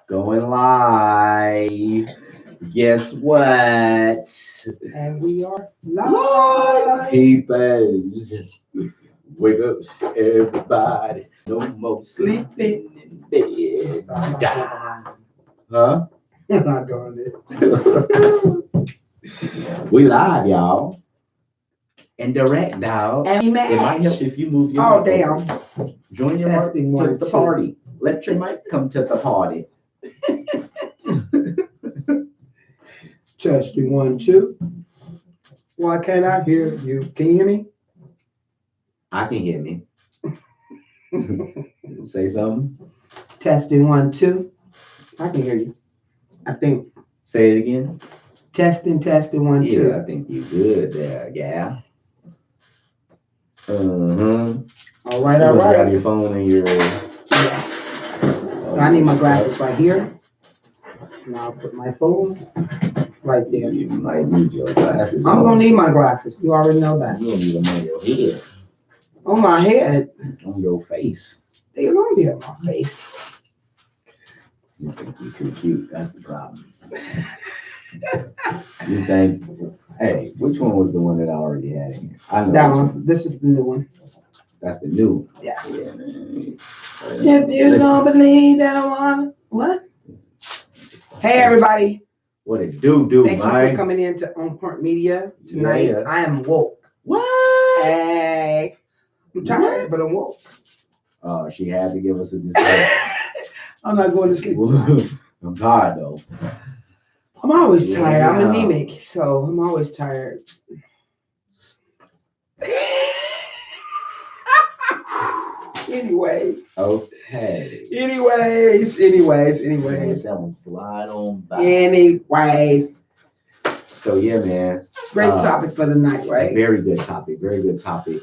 Going live. Guess what? And we are Live, live. peoples. Wake up, everybody. No more sleeping in bed. Huh? I'm not doing it. We live, y'all. And direct, dog. And we It might match. help if you move your Oh, mic damn. over. Join your Testing mic to one, the two. party. Let your mic come to the party. Testing 1, 2. Why can't I hear you? Can you hear me? I can hear me. Say something. Testing 1, 2. I can hear you. I think. Say it again. Testing 1, 2. Yeah, I think you're good there, gal. Uh-huh. All right, You all gonna grab right. your phone and your. Yes. I need my glasses right here. And I'll put my phone right there. You might need your glasses. I'm gonna need my glasses. You already know that. You don't need them on your head, On my head. on your face. They don't be on my face. You think you're too cute. That's the problem. You think, hey, which one was the one that I already had in here? I know That which one. This is the new one. That's the new one. Yeah. Yeah, man. If you Listen, don't believe that I want what? Hey everybody. what it do, Thank you for man? coming in to On Point Media tonight. Yeah. I am woke. What? Hey. I'm tired, but I'm woke. She had to give us a disclaimer. I'm not going to sleep. I'm tired though. I'm always tired. I'm Yeah. anemic, so I'm always tired. Anyways. Okay. Anyways. That one slide on by. Anyways. So yeah, man. Great topic for the night, right? Very good topic. Very good topic.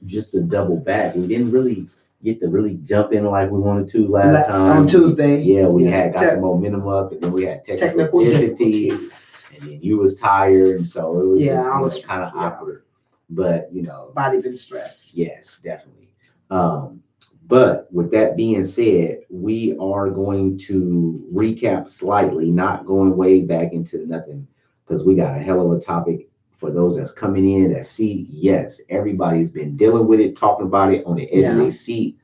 Just to double back, we didn't really get to really jump in like we wanted to last time. On Tuesday. Yeah, we had got the momentum up, and then we had technical difficulties, and then you was tired, and so it was just kind of awkward. But body been stressed. Yes, definitely. But with that being said, we are going to recap slightly, not going way back into nothing, because we got a hell of a topic for those that's coming in that see. Yes, everybody's been dealing with it, talking about it on the edge of their seat.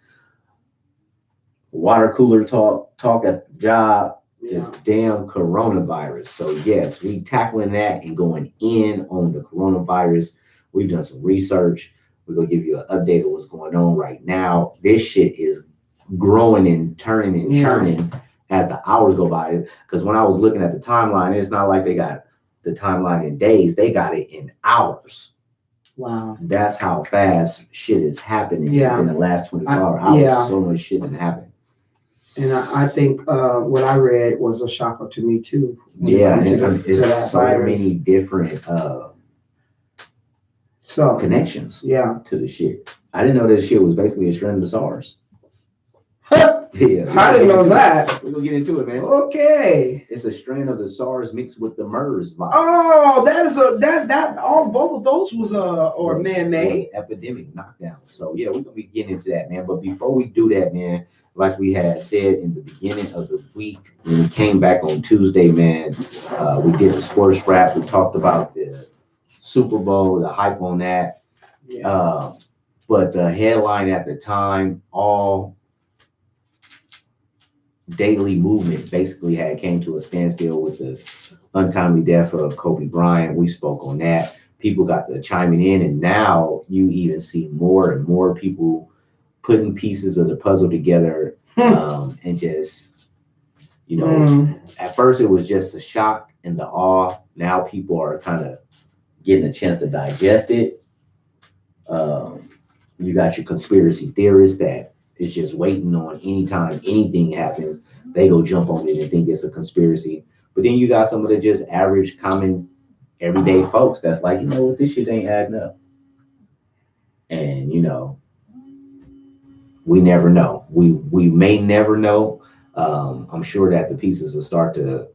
Water cooler talk at the job, this damn coronavirus. So yes, we tackling that and going in on the coronavirus. We've done some research. We're going to give you an update of what's going on right now. This shit is growing and turning and churning as the hours go by. Because when I was looking at the timeline, it's not like they got the timeline in days. They got it in hours. Wow. That's how fast shit is happening in the last 24 hours. Yeah. So much shit has happened. And I think what I read was a shocker to me, too. Yeah, it's so many different connections to the shit. I didn't know that shit was basically a strand of SARS. Yeah, I didn't know that. We're gonna get into it, man. Okay. It's a strand of the SARS mixed with the MERS virus. Oh, both of those was man-made. Was epidemic knockdown. So yeah, we're gonna be getting into that, man. But before we do that, man, like we had said in the beginning of the week, when we came back on Tuesday, man, we did the sports wrap. We talked about the Super Bowl, the hype on that. Yeah. But the headline at the time, all daily movement basically came to a standstill with the untimely death of Kobe Bryant. We spoke on that. People got to chiming in, and now you even see more and more people putting pieces of the puzzle together, and just, at first it was just a shock and the awe. Now people are kind of getting a chance to digest it. You got your conspiracy theorists that is just waiting on anytime anything happens, they go jump on it and think it's a conspiracy. But then you got some of the just average, common, everyday folks that's like, what, this shit ain't adding up. And we never know. We may never know. I'm sure that the pieces will start to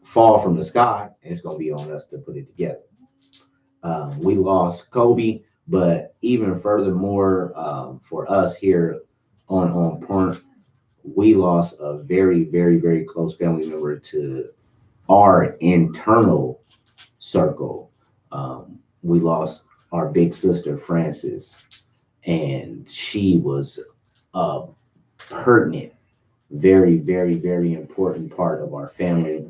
fall from the sky, and it's gonna be on us to put it together. We lost Kobe, but even furthermore, for us here on Point, we lost a very, very, very close family member to our internal circle. We lost our big sister, Frances, and she was a pertinent, very, very, very important part of our family.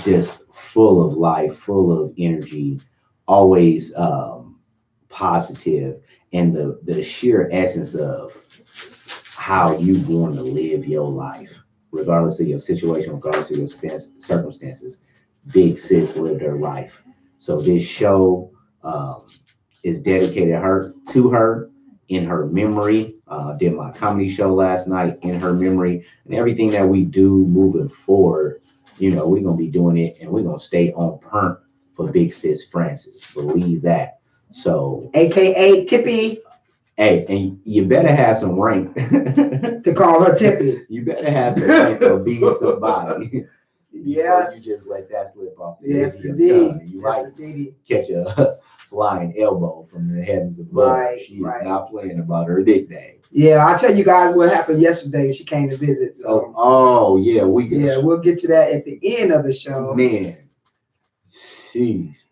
Just full of life, full of energy, always positive, and the sheer essence of how you want to live your life, regardless of your situation, regardless of your circumstances. Big sis lived her life. So this show um, is dedicated her to her in her memory. Did my comedy show last night in her memory, and everything that we do moving forward, we're gonna be doing it, and we're gonna stay on point for Big Sis Francis. Believe that. So, AKA Tippy, hey, and you better have some rank. to call her Tippy. You better have some rank for being somebody. Yes. You just let that slip off the Yes, edge of your tongue. indeed. You Yes, might indeed. catch a flying elbow from the heavens above. Right, She is right. not playing about her nickname. Yeah, I'll tell you guys what happened yesterday. She came to visit. So, Oh yeah, we'll get to that at the end of the show. Man, jeez.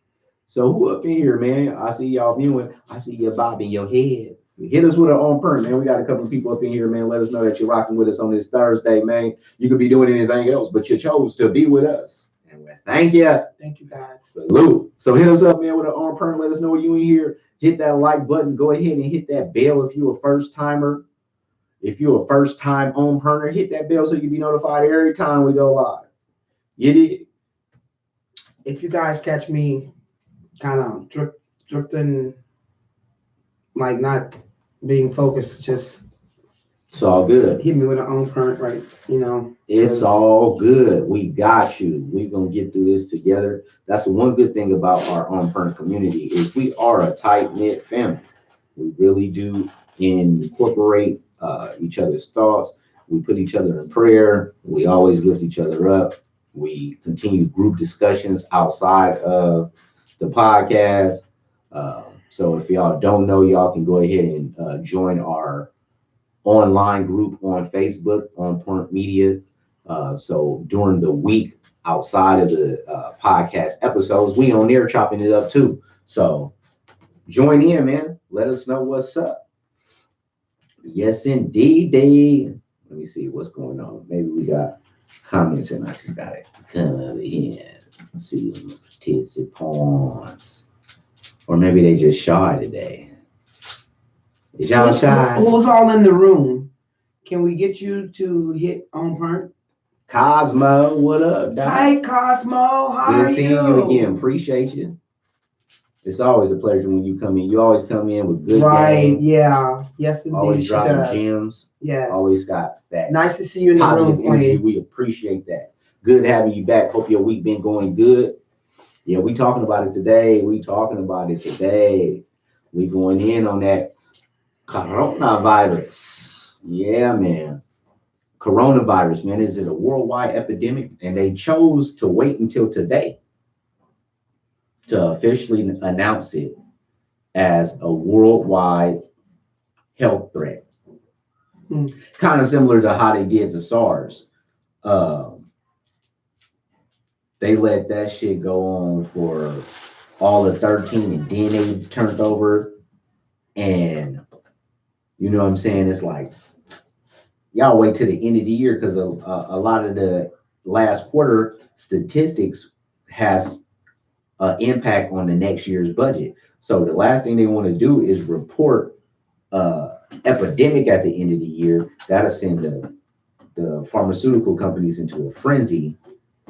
So who up in here, man? I see y'all viewing. I see you bobbing your head. Hit us with an on perm, man. We got a couple of people up in here, man. Let us know that you're rocking with us on this Thursday, man. You could be doing anything else, but you chose to be with us. And we thank you. Thank you, guys. Salute. So hit us up, man, with an on perm. Let us know you in here. Hit that like button. Go ahead and hit that bell if you're a first timer. If you're a first time on perner, hit that bell so you can be notified every time we go live. You did. If you guys catch me kind of drifting, like not being focused, just It's all good. hit me with an on current, right? It's all good. We got you. We're gonna get through this together. That's the one good thing about our on perm community is we are a tight knit family. We really do incorporate each other's thoughts. We put each other in prayer. We always lift each other up. We continue group discussions outside of the podcast. So if y'all don't know, y'all can go ahead and join our online group on Facebook, On Point Media. So during the week outside of the podcast episodes, we on there chopping it up too. So join in, man. Let us know what's up. Yes, indeed. Let me see what's going on. Maybe we got comments and I just got to come over here. See them tits and pawns. Or maybe they just shy today. Is y'all shy? Who's all in the room? Can we get you to hit on part? Cosmo, what up, Doc? Hi, Cosmo. How Good are seeing you again. Appreciate you. It's always a pleasure when you come in. You always come in with good Right, game. yeah. Yes, indeed. Always she dropping does. gems. Yes. Always got that Nice to see you in the positive room, energy. Queen. We appreciate that. Good having you back. Hope your week been going good. Yeah, we talking about it today. We going in on that coronavirus. Yeah, man. Coronavirus, man. Is it a worldwide epidemic? And they chose to wait until today to officially announce it as a worldwide health threat. Kind of similar to how they did to SARS. They let that shit go on for all of 13 and then they turned over. And you know what I'm saying? It's like, y'all wait till the end of the year because a lot of the last quarter statistics has an impact on the next year's budget. So the last thing they want to do is report epidemic at the end of the year. That'll send the pharmaceutical companies into a frenzy,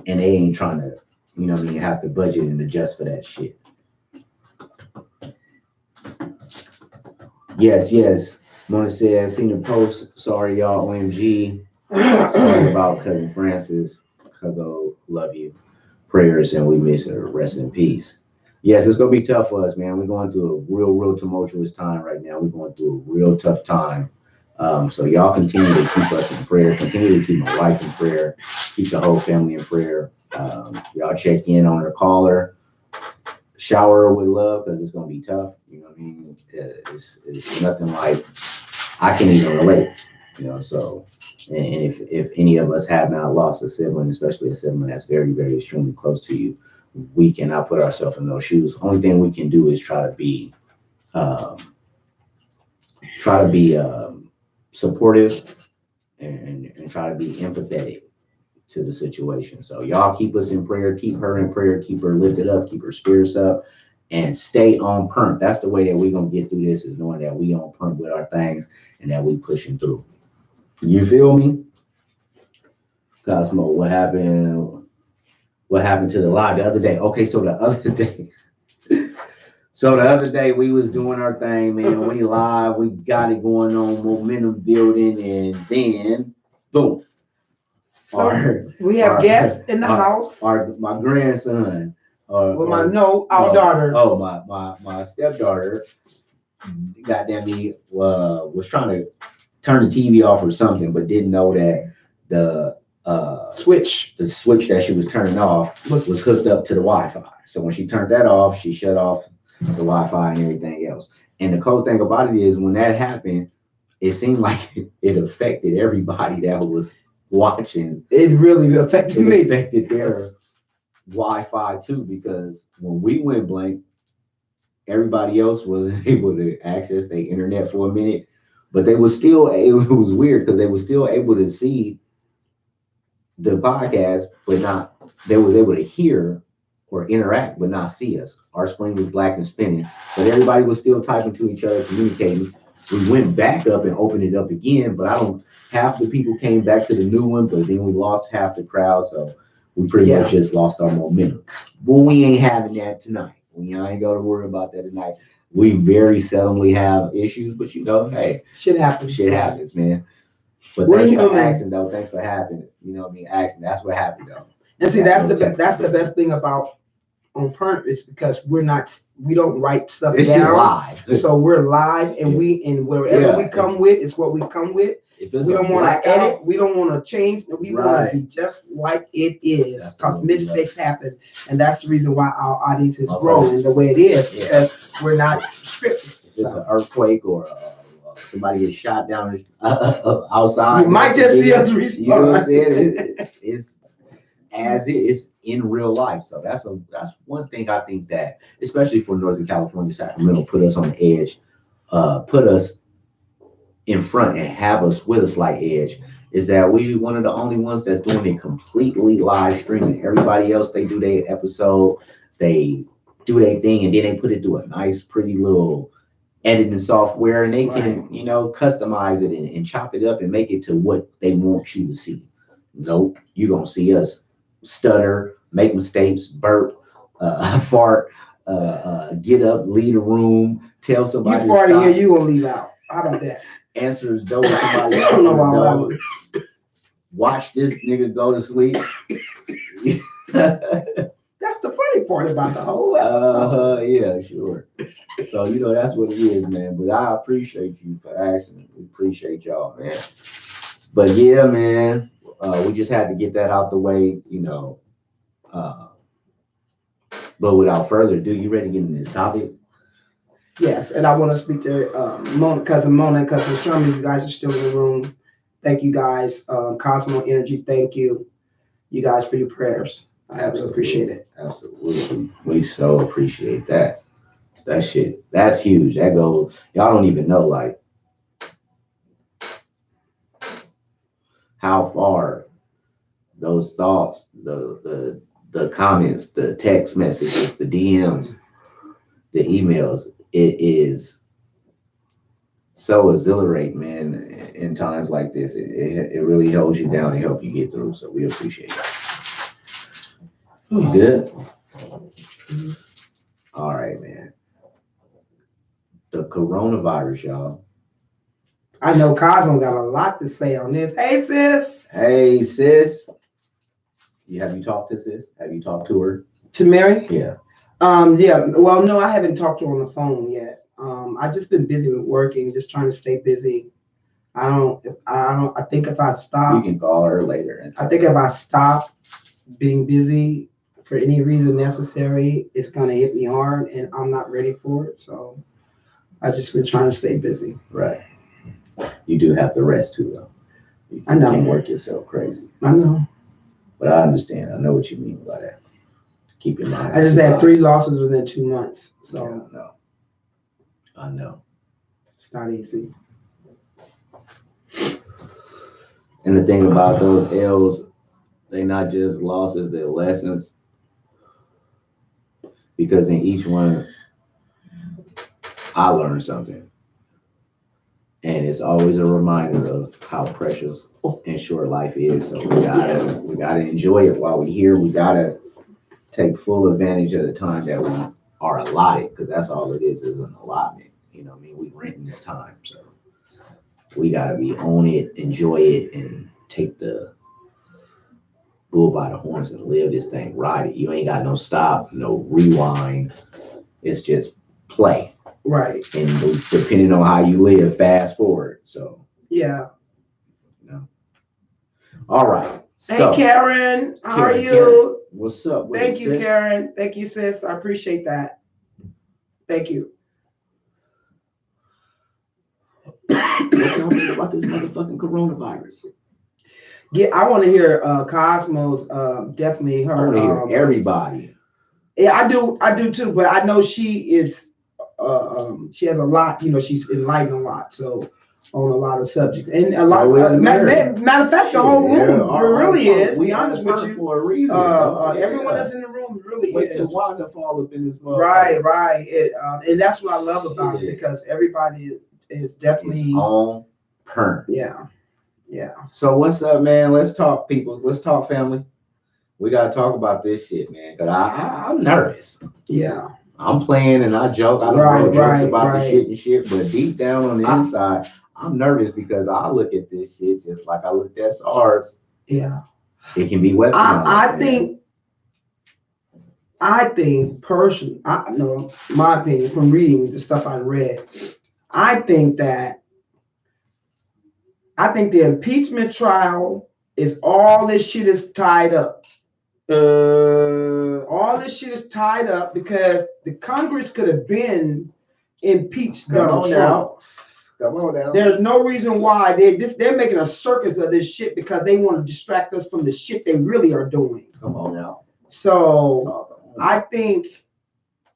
and they ain't trying to, have to budget and adjust for that shit. Yes. Mona said, I seen the post. Sorry, y'all. OMG. Sorry about cousin Francis. Cuzzo, love you. Prayers, and we miss her. Rest in peace. Yes, it's gonna be tough for us, man. We're going through a real tumultuous time right now. We're going through a real tough time. So y'all continue to keep us in prayer. Continue to keep my wife in prayer. Keep the whole family in prayer. Y'all check in on her, call her, shower her with love because it's gonna be tough. You know what I mean? It's nothing like I can even relate. So, and if any of us have not lost a sibling, especially a sibling that's very, very extremely close to you, we cannot put ourselves in those shoes. Only thing we can do is um, try to be supportive and try to be empathetic to the situation. So y'all keep us in prayer, keep her in prayer, keep her lifted up, keep her spirits up, and stay on perm. That's the way that we're gonna get through this, is knowing that we on perm with our things and that we pushing through. You feel me? Cosmo, what happened? What happened to the live the other day? Okay, so the other day, we was doing our thing, man. We live, we got it going on, momentum building, and then boom. So we have guests in the house. My grandson. Our daughter. Oh, my stepdaughter. Goddamn me, was trying to turn the TV off or something, but didn't know that the switch that she was turning off was hooked up to the Wi-Fi. So when she turned that off, she shut off the Wi-Fi and everything else. And the cool thing about it is, when that happened, it seemed like it affected everybody that was watching. It really affected me. It affected their Wi-Fi too, because when we went blank, everybody else wasn't able to access the internet for a minute, but they was still. It was weird because they were still able to see the podcast, but not. They was able to hear or interact, but not see us. Our screen was black and spinning, but everybody was still typing to each other, communicating. We went back up and opened it up again, but half the people came back to the new one, but then we lost half the crowd, so we pretty much just lost our momentum. But we ain't having that tonight. We ain't got to worry about that tonight. We very seldomly have issues, but hey, shit happens. Shit happens, man. But thanks for asking, though. Thanks for having it. Asking. That's what happened, though. And see, that's the best thing about on purpose, because we don't write stuff down. Live. So we're live, and wherever we come with is what we come with. If we don't want to edit, we don't want to change, we want to be just like it is, because mistakes happen, and that's the reason why our audience is growing the way it is, because we're not scripted. If it's an earthquake or somebody gets shot down outside, you might just see us respond. You know what I'm saying? It's as it is in real life. So that's one thing I think that, especially for Northern California, Sacramento, put us on the edge, put us in front and have us with a slight edge, is that we one of the only ones that's doing it completely live streaming. Everybody else, they do their episode, they do their thing, and then they put it through a nice, pretty little editing software, and they can, customize it and chop it up and make it to what they want you to see. Nope, you're gonna see us stutter, make mistakes, burp, fart, get up, leave the room, tell somebody. You fart in here, you gonna leave out. How about that? Answer the door with somebody. I don't know all that. Watch this nigga go to sleep. That's the funny part about the whole episode. Yeah, sure. So that's what it is, man. But I appreciate you for asking. We appreciate y'all, man. But yeah, man, we just had to get that out the way, but without further ado, you ready to get in this topic? Yes, and I want to speak to cousin Mona, cousin Sherman. You guys are still in the room. Thank you guys. Cosmo Energy, thank you guys for your prayers. I really appreciate it. Absolutely. We so appreciate that. That shit, that's huge. That goes, y'all don't even know, like, how far those thoughts, the comments, the text messages, the DMs, the emails, it is so exhilarating, man. In times like this, it really holds you down and help you get through. So we appreciate it. You good? All right, man. The coronavirus, y'all. I know Cosmo got a lot to say on this. Hey, sis. Hey, sis. Have you talked to sis? Have you talked to her? To Mary? Yeah. Yeah. Well, no, I haven't talked to her on the phone yet. I've just been busy with working, just trying to stay busy. I think if I stop, you can call her later. I think if I stop being busy for any reason necessary, it's gonna hit me hard, and I'm not ready for it. So I just been trying to stay busy. Right. You do have to rest too, though. You I know. can't work yourself crazy. I know. But I understand. I know what you mean by that. Keep your mind. I just had 3 losses within 2 months, so yeah, I know. it's not easy. And the thing about those L's, they not just losses, they're lessons. Because in each one, I learned something. And it's always a reminder of how precious and short life is. So we gotta enjoy it while we're here. We gotta take full advantage of the time that we are allotted, because that's all it is an allotment. You know what I mean? We renting this time. So we gotta be on it, enjoy it, and take the bull by the horns and live this thing, ride it. You ain't got no stop, no rewind. It's just play. Right. And depending on how you live, fast forward. So yeah. You know. All right. So, hey Karen, how are you? Karen, what's up? Thank you, sis? Karen. Thank you, sis. I appreciate that. Thank you. What y'all think about this motherfucking coronavirus? Yeah, I want to hear Cosmos. Definitely her. I want to hear everybody. Yeah, I do too. But I know she is. She has a lot. You know, she's enlightened a lot. So on a lot of subjects, and a lot. Matter of fact, the whole room really is. To be honest with you, for a reason. Everyone that's in the room really Wait is. till Wanda fall up in this motherfucker. Right. And that's what I love about it, because everybody is definitely it's on perm. Yeah. So what's up, man? Let's talk, people. Let's talk, family. We gotta talk about this shit, man. Cause I'm nervous. Yeah. I'm playing and I joke. I don't know jokes about the shit and shit, but deep down on the inside, I'm nervous because I look at this shit just like I looked at SARS. Yeah. It can be weaponized. I think personally, my opinion from reading the stuff I read, I think the impeachment trial is all this shit is tied up. All this shit is tied up because the Congress could have been impeached Donald Trump. Come on now. There's no reason why they're making a circus of this shit, because they want to distract us from the shit they really are doing. Come on now. So I think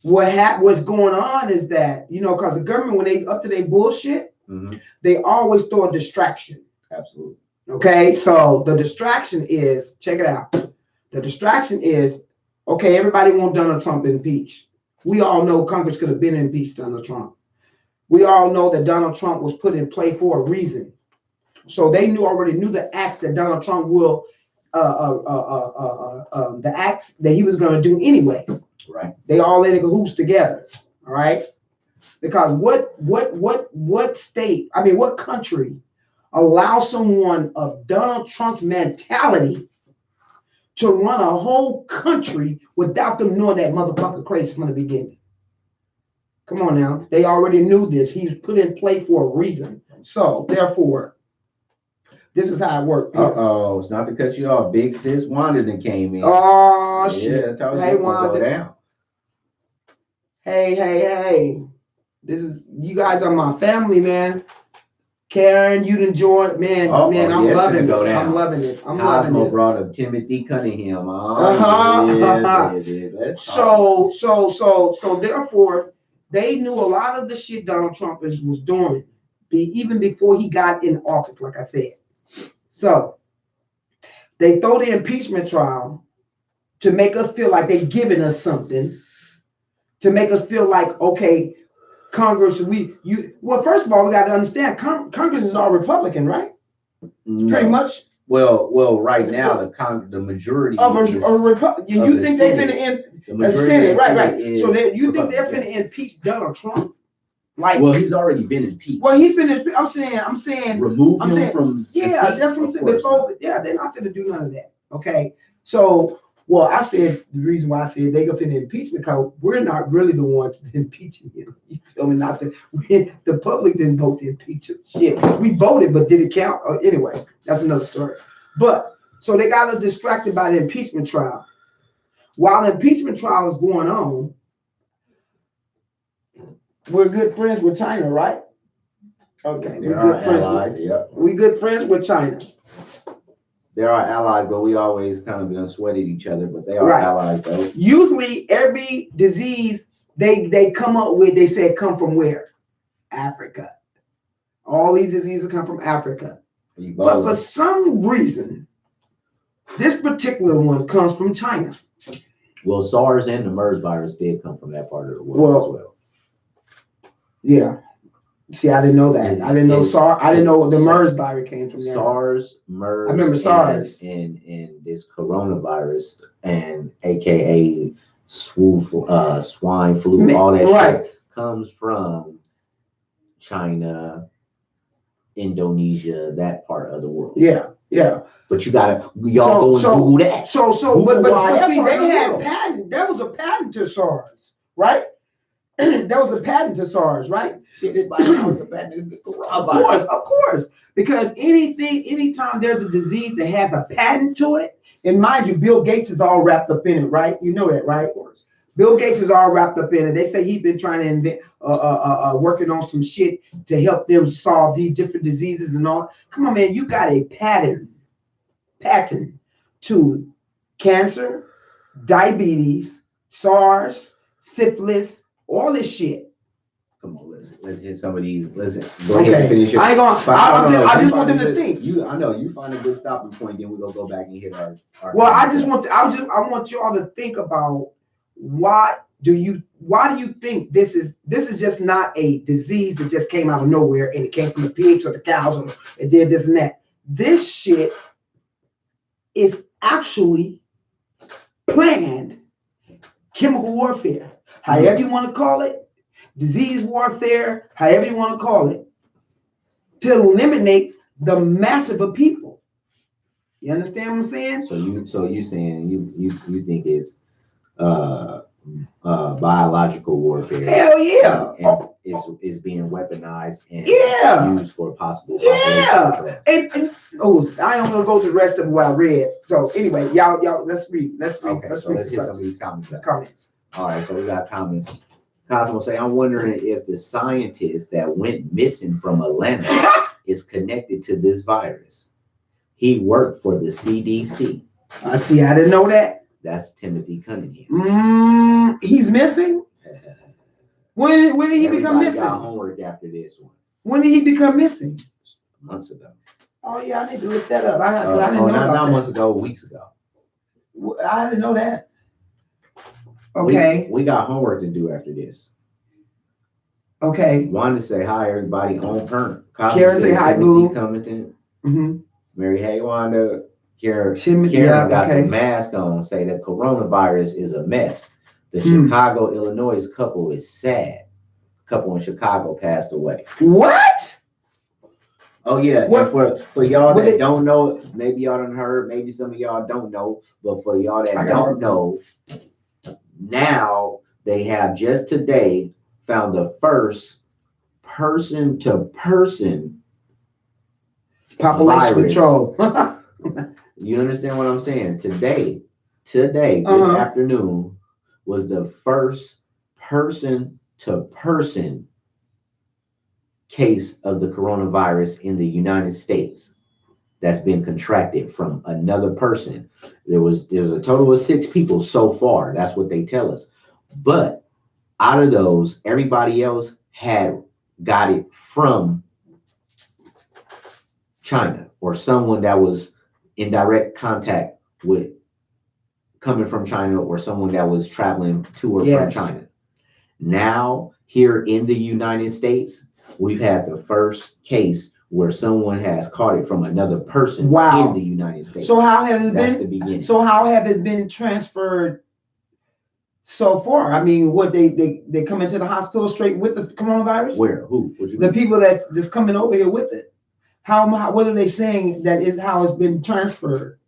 what's going on is that, because the government, when they up to their bullshit, they always throw a distraction. Absolutely. Okay, so the distraction is, check it out. The distraction is, okay, everybody wants Donald Trump impeached. We all know Congress could have been impeached Donald Trump. We all know that Donald Trump was put in play for a reason. So they already knew the acts that Donald Trump will, the acts that he was going to do anyways. Right. They all in cahoots together. All right. Because what state, what country allows someone of Donald Trump's mentality to run a whole country without them knowing that motherfucker crazy from the beginning? Come on now. They already knew this. He's put in play for a reason. So, therefore, this is how it worked. Uh-oh. It's not to cut you off. Big sis Wanda then came in. Oh, shit. Hey, Wanda. Go down. Hey. You guys are my family, man. Karen, you enjoyed, man. I'm loving it. I'm loving it. Cosmo brought up Timothy Cunningham. So therefore, they knew a lot of the shit Donald Trump was doing, even before he got in office, like I said. So they throw the impeachment trial to make us feel like they're giving us something, to make us feel like, okay, Congress, first of all, we got to understand Congress is all Republican, right? No. Pretty much. Well, right now the majority of a Republican. You think they're finna the Senate, right? So you think they're finna impeach Donald Trump? Well, he's already been impeached. Well, he's been impeached. I'm saying remove him from. Yeah, that's what I'm saying. Before, they're not finna do none of that. Okay, so. Well, I said the reason why I said they go for the impeachment, because we're not really the ones impeaching him. You feel me? The public didn't vote to impeach him. Shit, we voted, but did it count? Anyway, that's another story. But so they got us distracted by the impeachment trial. While the impeachment trial is going on, we're good friends with China, right? Okay, we There are good friends. allies. Yep. We good friends with China. There are allies, but we always kind of been sweated each other. But they are Right. allies, though. Usually, every disease they come up with, they said come from where? Africa. All these diseases come from Africa. But for Ebola. some reason, this particular one comes from China. Well, SARS and the MERS virus did come from that part of the world as well. Yeah. See, I didn't know that. I didn't know SARS. I didn't know the MERS virus came from there. SARS, MERS. I remember SARS and this coronavirus and AKA swine flu, all that shit comes from China, Indonesia, that part of the world. Yeah, yeah. But y'all go and Google that. But see, they had patent. There was a patent to SARS, right? There was a patent to SARS, right? Of course. Because anytime there's a disease that has a patent to it, and mind you, Bill Gates is all wrapped up in it, right? You know that, right? Of course. Bill Gates is all wrapped up in it. They say he's been trying to invent, working on some shit to help them solve these different diseases and all. Come on, man, you got a patent to cancer, diabetes, SARS, syphilis, all this shit. Come on, let's hit some of these. Listen, go ahead and finish your. I ain't gonna. I just want them to think. I know you find a good stopping point. Then we're gonna go back and hit our. Well, I want y'all to think about why do you think this is just not a disease that just came out of nowhere and it came from the pigs or the cows or it did this and that. This shit is actually planned chemical warfare, however you want to call it. Disease warfare, however you want to call it, to eliminate the massive of people. You understand what I'm saying? So you saying you think it's biological warfare? Hell yeah! And is being weaponized and used for possible. Yeah. And I don't want to go to the rest of what I read. So anyway, y'all, let's read. Okay, let's hit some of these comments. All right, so we got comments. Cosmo say, I'm wondering if the scientist that went missing from Atlanta is connected to this virus. He worked for the CDC. I see. I didn't know that. That's Timothy Cunningham. He's missing? When did he become missing? Got homework after this one. When did he become missing? Months ago. Oh, yeah, I need to look that up. I didn't know not months ago, weeks ago. I didn't know that. Okay. We got homework to do after this. Okay. Wanted to say hi, everybody. On Perm. Karen say hi, boo. Mm-hmm. Mary, hey, Wanda. Karen got the mask on. Say that coronavirus is a mess. The Chicago, Illinois couple is sad. Couple in Chicago passed away. What? Oh yeah. And for y'all that don't know, maybe y'all done heard, maybe some of y'all don't know, but for y'all that don't know, now they have just today found the first person-to-person population control. You understand what I'm saying? Today, this afternoon was the first person-to-person case of the coronavirus in the United States that's been contracted from another person. There's a total of 6 people so far. That's what they tell us. But out of those, everybody else had got it from China or someone that was in direct contact with coming from China or someone that was traveling to or from China. Now, here in the United States, we've had the first case where someone has caught it from another person in the United States. So how has it That's the beginning. So how have it been transferred so far? I mean, what they come into the hospital straight with the coronavirus? Where? Who? What you the mean? People that just coming over here with it. What are they saying that is how it's been transferred?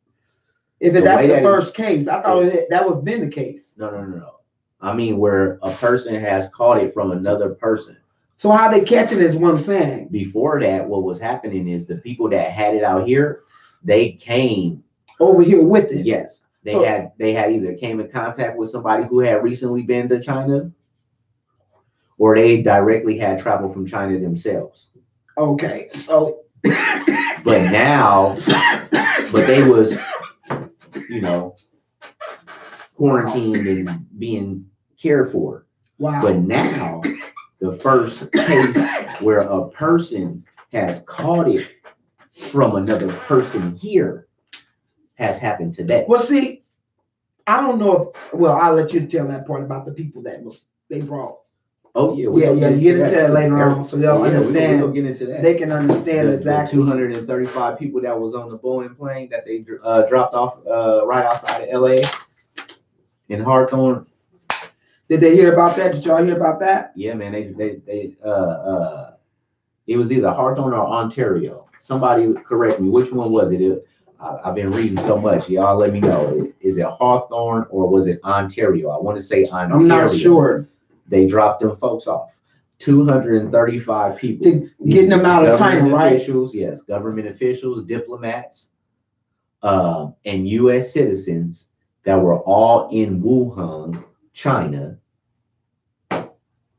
If that's the first case, I thought that was been the case. No. I mean, where a person has caught it from another person. So how they catching it is what I'm saying. Before that, what was happening is the people that had it out here, they came over here with it. Yes. They had either came in contact with somebody who had recently been to China, or they directly had traveled from China themselves. Okay, so But now, but they was, you know, quarantined and being cared for. wow. But now, the first case where a person has caught it from another person here has happened today. Well, see, I don't know if. Well, I'll let you tell that part about the people that they brought. Oh yeah, You get into that later on, so they'll understand. We'll get into that. They can understand exactly. The 235 people that was on the Boeing plane that they dropped off right outside of LA in Hawthorne. Did they hear about that? Did y'all hear about that? Yeah, man. It was either Hawthorne or Ontario. Somebody correct me. Which one was it? I've been reading so much. Y'all let me know. Is it Hawthorne or was it Ontario? I want to say Ontario. I'm not sure. They dropped them folks off. 235 people. Getting them out of China, right? Officials, yes, government officials, diplomats, and U.S. citizens that were all in Wuhan, China.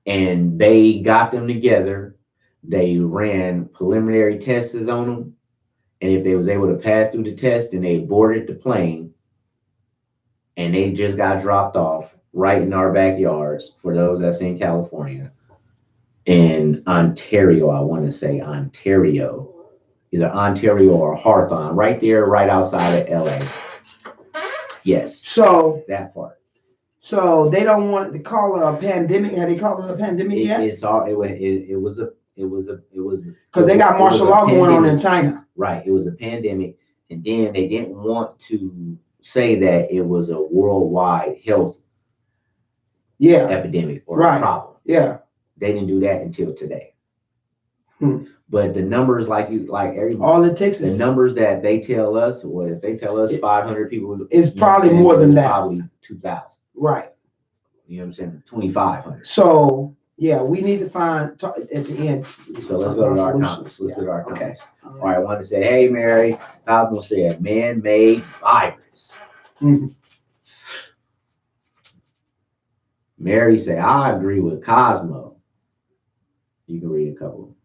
And they got them together. They ran preliminary tests on them. And if they was able to pass through the test, then they boarded the plane. And they just got dropped off right in our backyards for those that's in California. In Ontario, I want to say Ontario. Either Ontario or Hawthorne, right there, right outside of LA. Yes. So that part. So they don't want to call it a pandemic. Have they called it a pandemic yet? It was because they got martial law going on in China. Right. It was a pandemic, and then they didn't want to say that it was a worldwide health epidemic or a problem. Yeah. They didn't do that until today. But the numbers, all it takes the numbers that they tell us, or if they tell us 500 people, it's probably more than that. Probably 2,000. Right. You know what I'm saying? 2,500. So yeah, we need to find at the end. So let's go to our comments. Let's go to our comments. All right. I want to say, hey, Mary. Cosmo said, man-made virus. Mary said, I agree with Cosmo. You can read a couple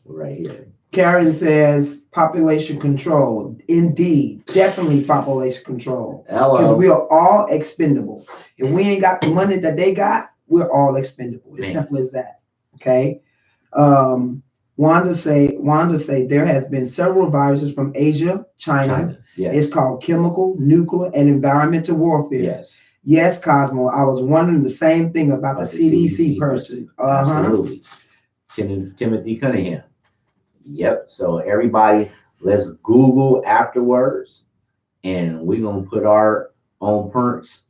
right here. Karen says population control. Indeed, definitely population control. Because we are all expendable. If we ain't got the money that they got, we're all expendable. As simple as that. Okay. Wanda say there has been several viruses from Asia, China. Yes. It's called chemical, nuclear, and environmental warfare. Yes. Yes, Cosmo. I was wondering the same thing about the CDC person. Absolutely. Timothy Cunningham. Yep. So everybody, let's Google afterwards, and we're gonna put our own minds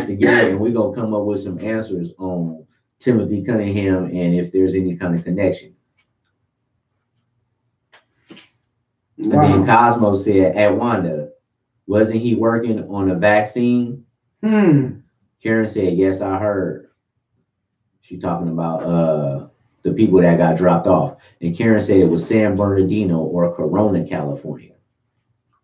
together, and we're gonna come up with some answers on Timothy Cunningham and if there's any kind of connection. Wow. And then Cosmo said, at Wanda, wasn't he working on a vaccine? Karen said, yes, I heard. She's talking about the people that got dropped off. And Karen said it was San Bernardino or Corona, California.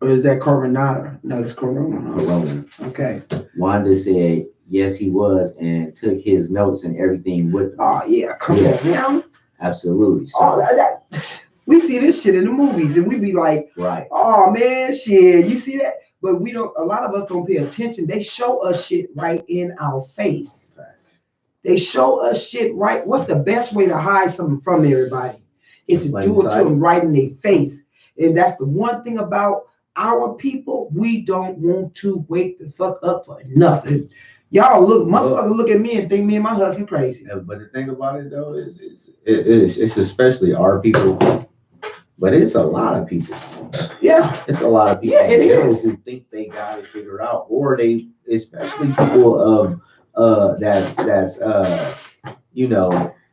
Or is that Coronado? No, it's Corona. Corona. Okay. Wanda said, yes, he was, and took his notes and everything with him. Oh, yeah. Come on, man. Absolutely. So, we see this shit in the movies, and we be like, right. Oh, man, shit. You see that? But we don't, a lot of us don't pay attention. They show us shit right in our face. Right. They show us shit right. What's the best way to hide something from everybody? It's to do it to them right in their face. And that's the one thing about our people. We don't want to wake the fuck up for nothing. Y'all motherfuckers look at me and think me and my husband crazy. Yeah, but the thing about it though is it's especially our people, but it's a lot of people. Yeah. It's a lot of people. Yeah, it is. Who think they got it figured out, or they, especially people that's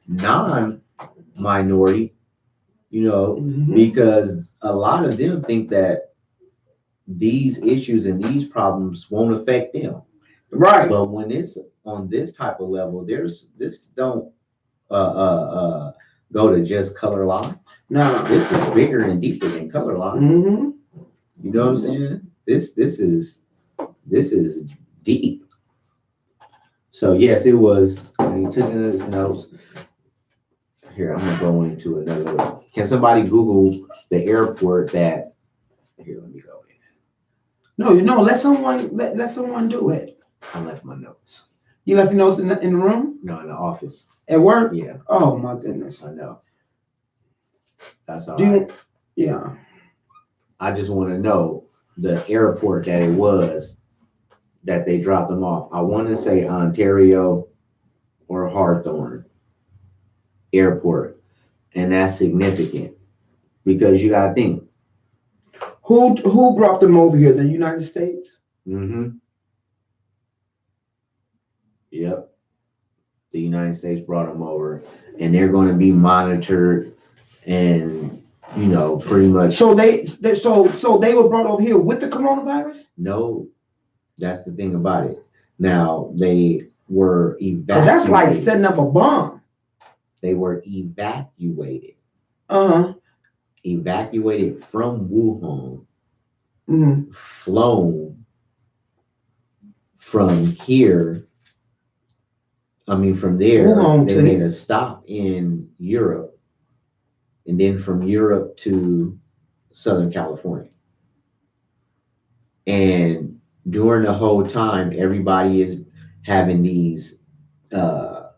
non-minority, because a lot of them think that these issues and these problems won't affect them. Right. But when it's on this type of level, this don't go to just color line. No. This is bigger and deeper than color line. You know what I'm saying? This is deep. So yes, it was. When he took in his notes, Here, I'm gonna go into another. Can somebody Google the airport that? Here, let me go in. No, let someone do it. I left my notes. You left your notes in the room? No, in the office. At work? Yeah, Oh my goodness. I know. That's all Do you, right. yeah. I just want to know the airport that it was that they dropped them off. I want to say Ontario or Hawthorne Airport, and that's significant because you got to think. Who brought them over here? The United States? Mm-hmm. Yep. The United States brought them over, and they're going to be monitored, and pretty much. So they were brought over here with the coronavirus? No, that's the thing about it. Now they were evacuated. That's like setting up a bomb. They were evacuated. Uh-huh. Evacuated from Wuhan, Mm-hmm. flown from here. I mean, from there, Wuhan they made a stop in Europe, and then from Europe to Southern California. And during the whole time, everybody is having these uh,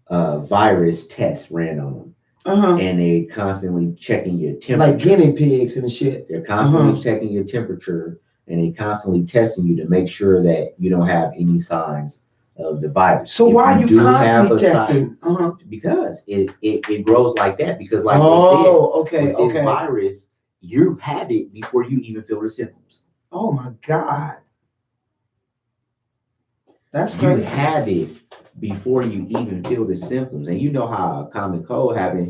virus tests ran on them. Uh-huh. And they constantly checking your temperature. Like guinea pigs and shit. They're constantly checking your temperature, and they constantly testing you to make sure that you don't have any signs of the virus. So why are you constantly testing? Because it grows like that. Because like they said, with this virus, you have it before you even feel the symptoms. Oh my God. That's crazy. You have it before you even feel the symptoms. And you know how a common cold having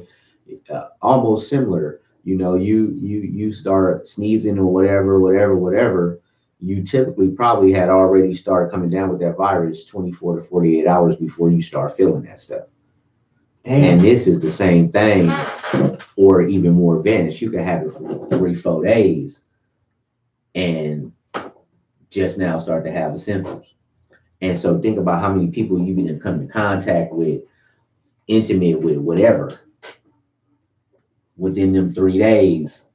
almost similar. You start sneezing or whatever. You typically probably had already started coming down with that virus 24 to 48 hours before you start feeling that stuff. Damn. And this is the same thing, or even more advanced. You can have it for 3-4 days and just now start to have the symptoms. And so think about how many people you've been come in contact with, intimate with, whatever, within them 3 days,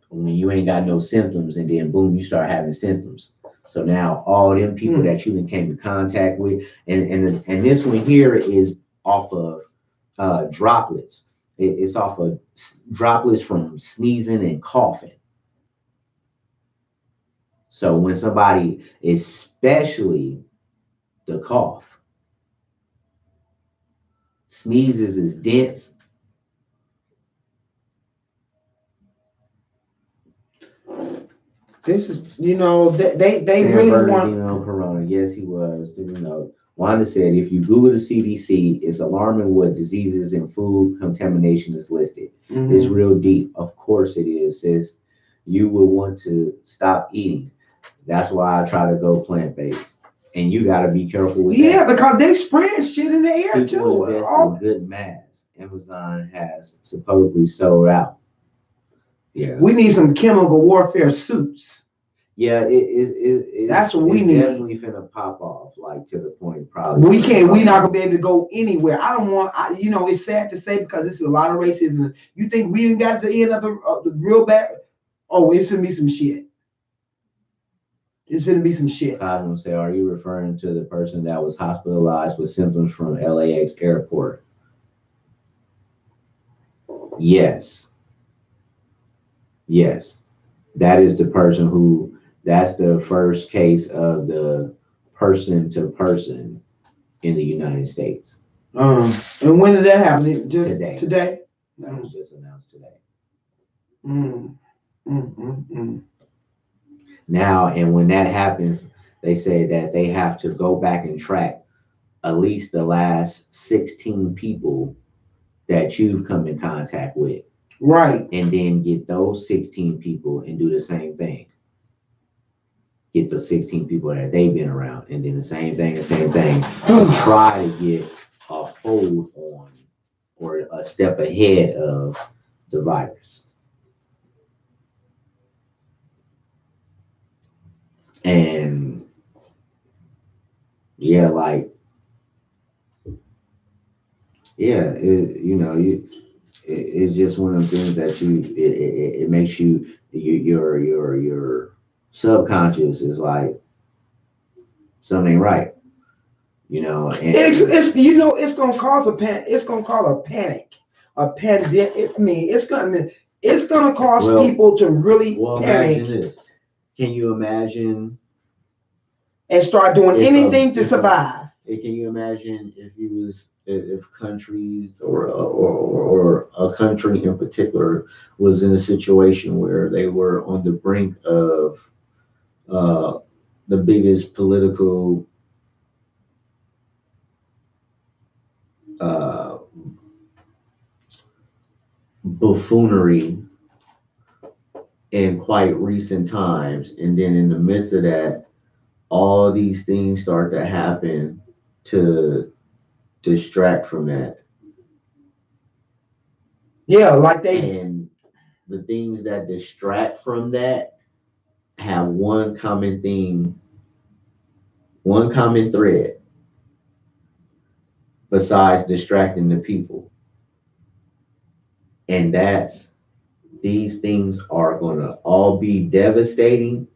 when you ain't got no symptoms, and then boom, you start having symptoms. So now all them people that you came in contact with, and this one here is off of droplets. It's off of droplets from sneezing and coughing. So when somebody, especially the cough, sneezes is dense. This is, they really want. Corona. Yes, he was. Wanda said, if you Google the CDC, it's alarming what diseases and food contamination is listed. Mm-hmm. It's real deep. Of course it is, sis. You will want to stop eating. That's why I try to go plant-based. And you got to be careful with that. Yeah, because they spread shit in the air People too. invest in good masks. Amazon has supposedly sold out. Yeah. We need some chemical warfare suits. Yeah, that's what we need. Definitely finna pop off, like to the point probably. We're not gonna be able to go anywhere. I don't want. It's sad to say because this is a lot of racism. You think we didn't got the end of the real bad? Oh, it's gonna be some shit. It's gonna be some shit. Cosmo say, are you referring to the person that was hospitalized with symptoms from LAX airport? Yes. That is the person that's the first case of the person to person in the United States. And when did that happen? Just today? That was just announced today. Now, and when that happens, they say that they have to go back and track at least the last 16 people that you've come in contact with. Right. And then get those 16 people and do the same thing. Get the 16 people that they've been around, and then the same thing. Try to get a hold on or a step ahead of the virus. And yeah, it's just one of the things that it makes your subconscious is like something ain't right, and It's it's gonna cause a panic. It's gonna cause a panic, a pandemic. I mean, it's gonna cause well, people to really imagine panic this. Can you imagine and start doing if a anything to if a survive. can you imagine if you was if countries or a country in particular was in a situation where they were on the brink of uh, the biggest political uh, buffoonery in quite recent times, and then in the midst of that, all these things start to happen to distract from that, Yeah, like they. and the things that distract from that have one common theme, one common thread, besides distracting the people, and that's these things are going to all be devastating,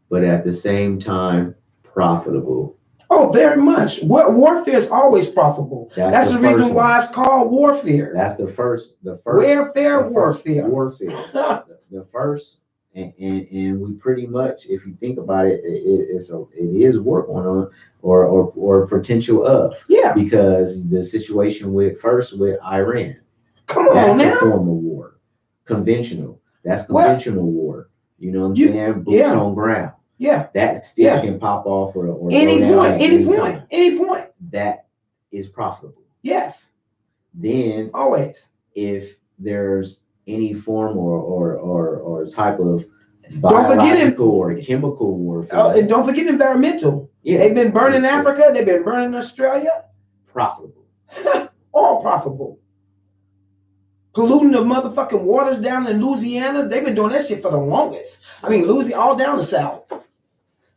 but at the same time profitable. Oh, very much. Warfare is always profitable. That's the reason why it's called warfare. That's the first Warfare, warfare. warfare. The first, and we pretty much, if you think about it, it is work on or potential of, Yeah. because the situation with Iran, Come on that's a now. form of war, conventional. That's conventional war. You know what I'm saying? Boots on ground. Yeah. That still can pop off or Any go down point, at any point, time. any point. That is profitable. Yes. Then Always. if there's any form or type of Don't forget biological or chemical warfare, and don't forget environmental. yeah, They've been burning Africa. They've been burning Australia. profitable. All profitable. Polluting the motherfucking waters down in Louisiana. They've been doing that shit for the longest. I mean, Louisiana, all down the south.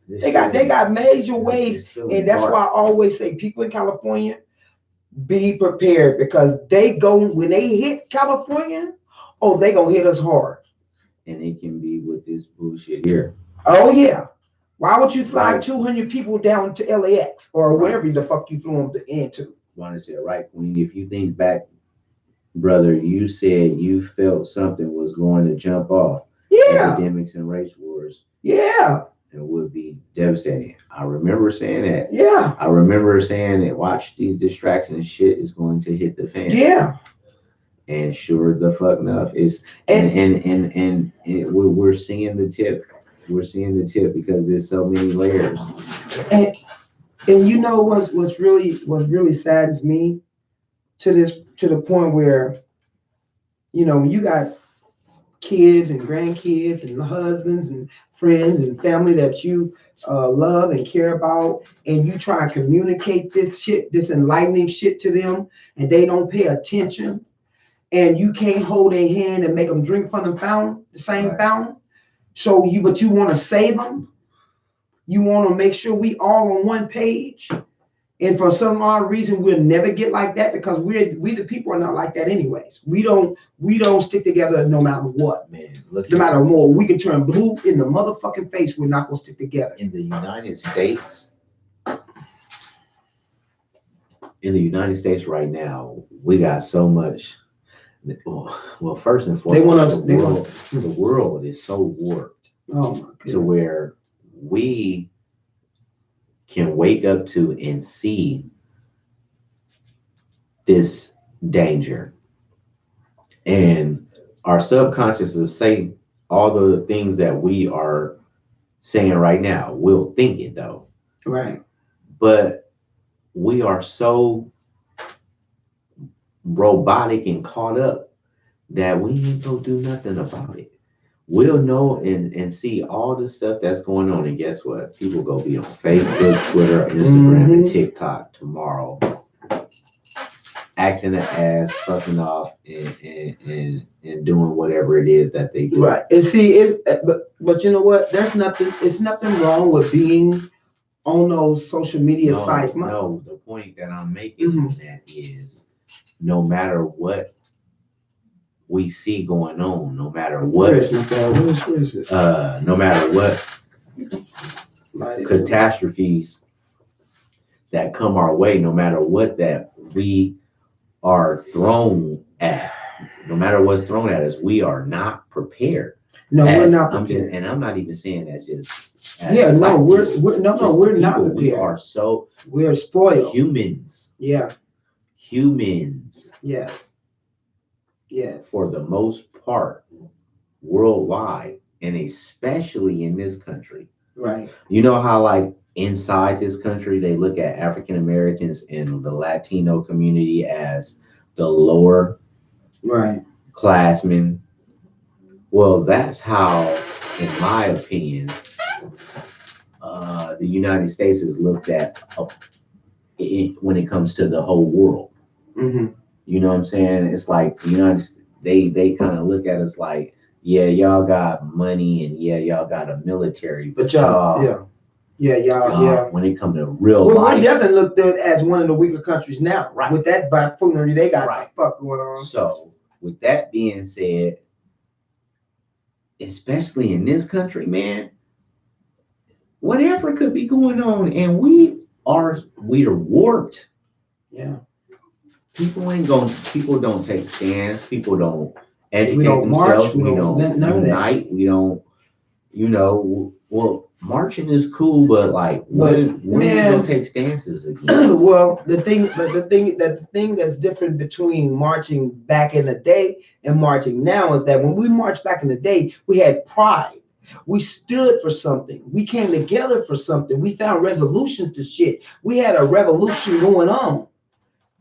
They got major ways, and that's why I always say people in California, be prepared, because when they hit California, oh, they gonna hit us hard. And it can be with this bullshit here. Oh yeah. Why would you fly 200 people down to LAX or wherever the fuck you flew them into? Want to say, right, Queen? If you think back, brother, you said you felt something was going to jump off. Yeah. Epidemics and race wars. Yeah. It would be devastating. I remember saying that. Yeah. I remember saying that. Watch, these distractions shit is going to hit the fan. Yeah. And sure the fuck enough, it's and we're seeing the tip. We're seeing the tip because there's so many layers. And you know what's really saddens me to the point where, when you got kids and grandkids and husbands and friends and family that you love and care about, and you try and communicate this enlightening shit to them, and they don't pay attention, and you can't hold their hand and make them drink from the same fountain. But you want to save them. You want to make sure we all on one page. And for some odd reason, we'll never get like that, because we the people are not like that anyways. We don't stick together no matter what, man. No matter what, we can turn blue in the motherfucking face. We're not gonna stick together. In the United States, right now, we got so much. Well, first and foremost, the world is so warped. Oh my goodness. To where we can wake up to and see this danger, and our subconscious say all the things that we are saying right now. We'll think it though, right? But we are so robotic and caught up that we ain't gonna do nothing about it. We'll know and see all the stuff that's going on, and guess what? People go be on Facebook, Twitter, Instagram, and TikTok tomorrow, acting an ass, fucking off, and doing whatever it is that they do. Right. And see, but you know what? It's nothing wrong with being on those social media sites. No, the point that I'm making on that is no matter what we see going on, no matter Where what, is my dad? Where is it? no matter what Light it. catastrophes that come our way, no matter what that we are thrown at, no matter what's thrown at us, we are not prepared. No, we're As not I'm just, prepared. and I'm not even saying that's just Yeah, no, like we're just no, the we're not people. prepared. We are so We're spoiled. humans, Yeah. humans Yes. Yes. for the most part, worldwide, and especially in this country. Right. You know how like inside this country they look at African Americans and the Latino community as the lower Right. classmen. Well, that's how, in my opinion, the United States is looked at when it comes to the whole world. Mm-hmm. You know what I'm saying? It's like the United they kind of look at us like, yeah, y'all got money and yeah, y'all got a military, But y'all, yeah. when it comes to real Well, life, we're definitely looked at as one of the weaker countries now. Right. With that buffoonery they got Right. the fuck going on. So, with that being said, especially in this country, man, whatever could be going on, and we're warped. Yeah. People don't take stands, people don't educate We don't themselves, march, we don't none of that. unite, we don't, well, marching is cool, but like when you man, gonna take stances again? Well, the thing that's different between marching back in the day and marching now is that when we marched back in the day, we had pride. We stood for something. We came together for something. We found resolutions to shit. We had a revolution going on.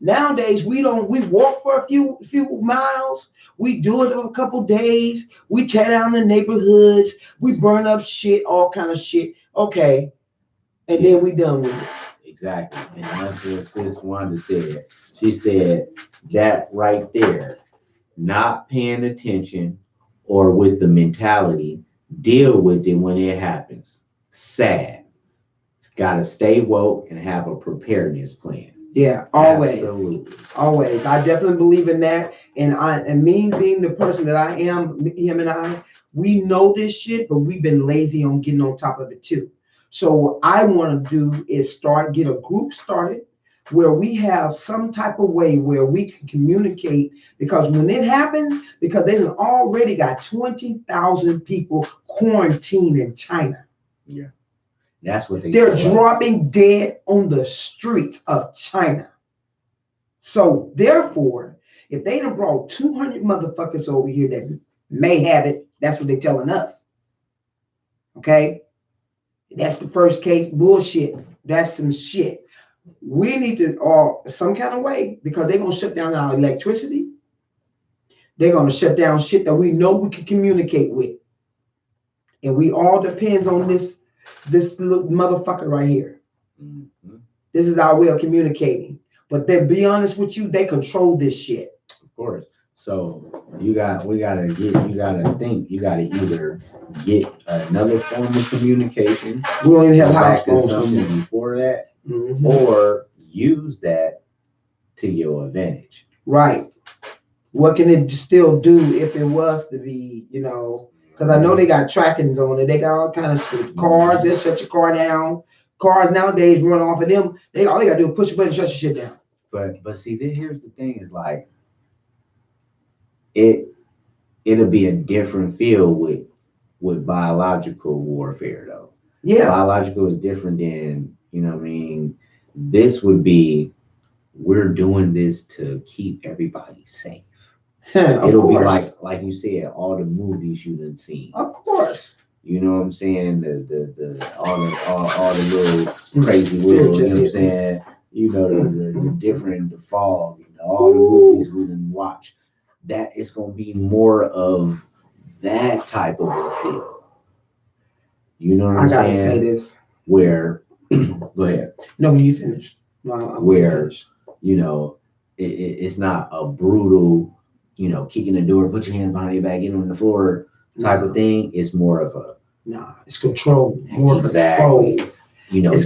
Nowadays, we don't. We walk for a few miles. We do it for a couple days. We tear down the neighborhoods. We burn up shit, all kind of shit. Okay, and then we done with it. Exactly, and that's what Sis Wanda said. She said that right there, not paying attention or with the mentality, deal with it when it happens. Sad. Got to stay woke and have a preparedness plan. Yeah, always. Absolutely. Always. I definitely believe in that. And me being the person that I am, him and I, we know this shit, but we've been lazy on getting on top of it too. So what I want to do is get a group started where we have some type of way where we can communicate, because when it happens, because they've already got 20,000 people quarantined in China. Yeah. That's what they're dropping dead on the streets of China. So therefore, if they done brought 200 motherfuckers over here that may have it, that's what they're telling us. Okay? That's the first case. Bullshit. That's some shit. We need to, or some kind of way, because they're going to shut down our electricity. They're going to shut down shit that we know we can communicate with. And we all depends on this little motherfucker right here. Mm-hmm. This is our way of communicating. But they, be honest with you, they control this shit. Of course. So you gotta think, you gotta either get another form of communication. We don't even have house phones something before that, or use that to your advantage. Right. What can it still do if it was to be, because I know they got trackings on it. They got all kind of shit. Cars, they'll shut your car down. Cars nowadays run off of them. All they gotta do is push a button, shut your shit down. But see, here's the thing: is like it'll be a different feel with biological warfare, though. Yeah, biological is different than what I mean. This would be, we're doing this to keep everybody safe. It'll be like you said, all the movies you done seen. Of course. You know what I'm saying? All the little crazy world. You know what I'm saying? The different, the fog, all the movies we done watch. That is gonna be more of that type of a feel. You know what I'm saying? I gotta say this. Where, go ahead. No, you finished. Where it's not a brutal, kicking the door, put your hands behind your back, get on the floor type of thing. It's more of a it's control, more control. It's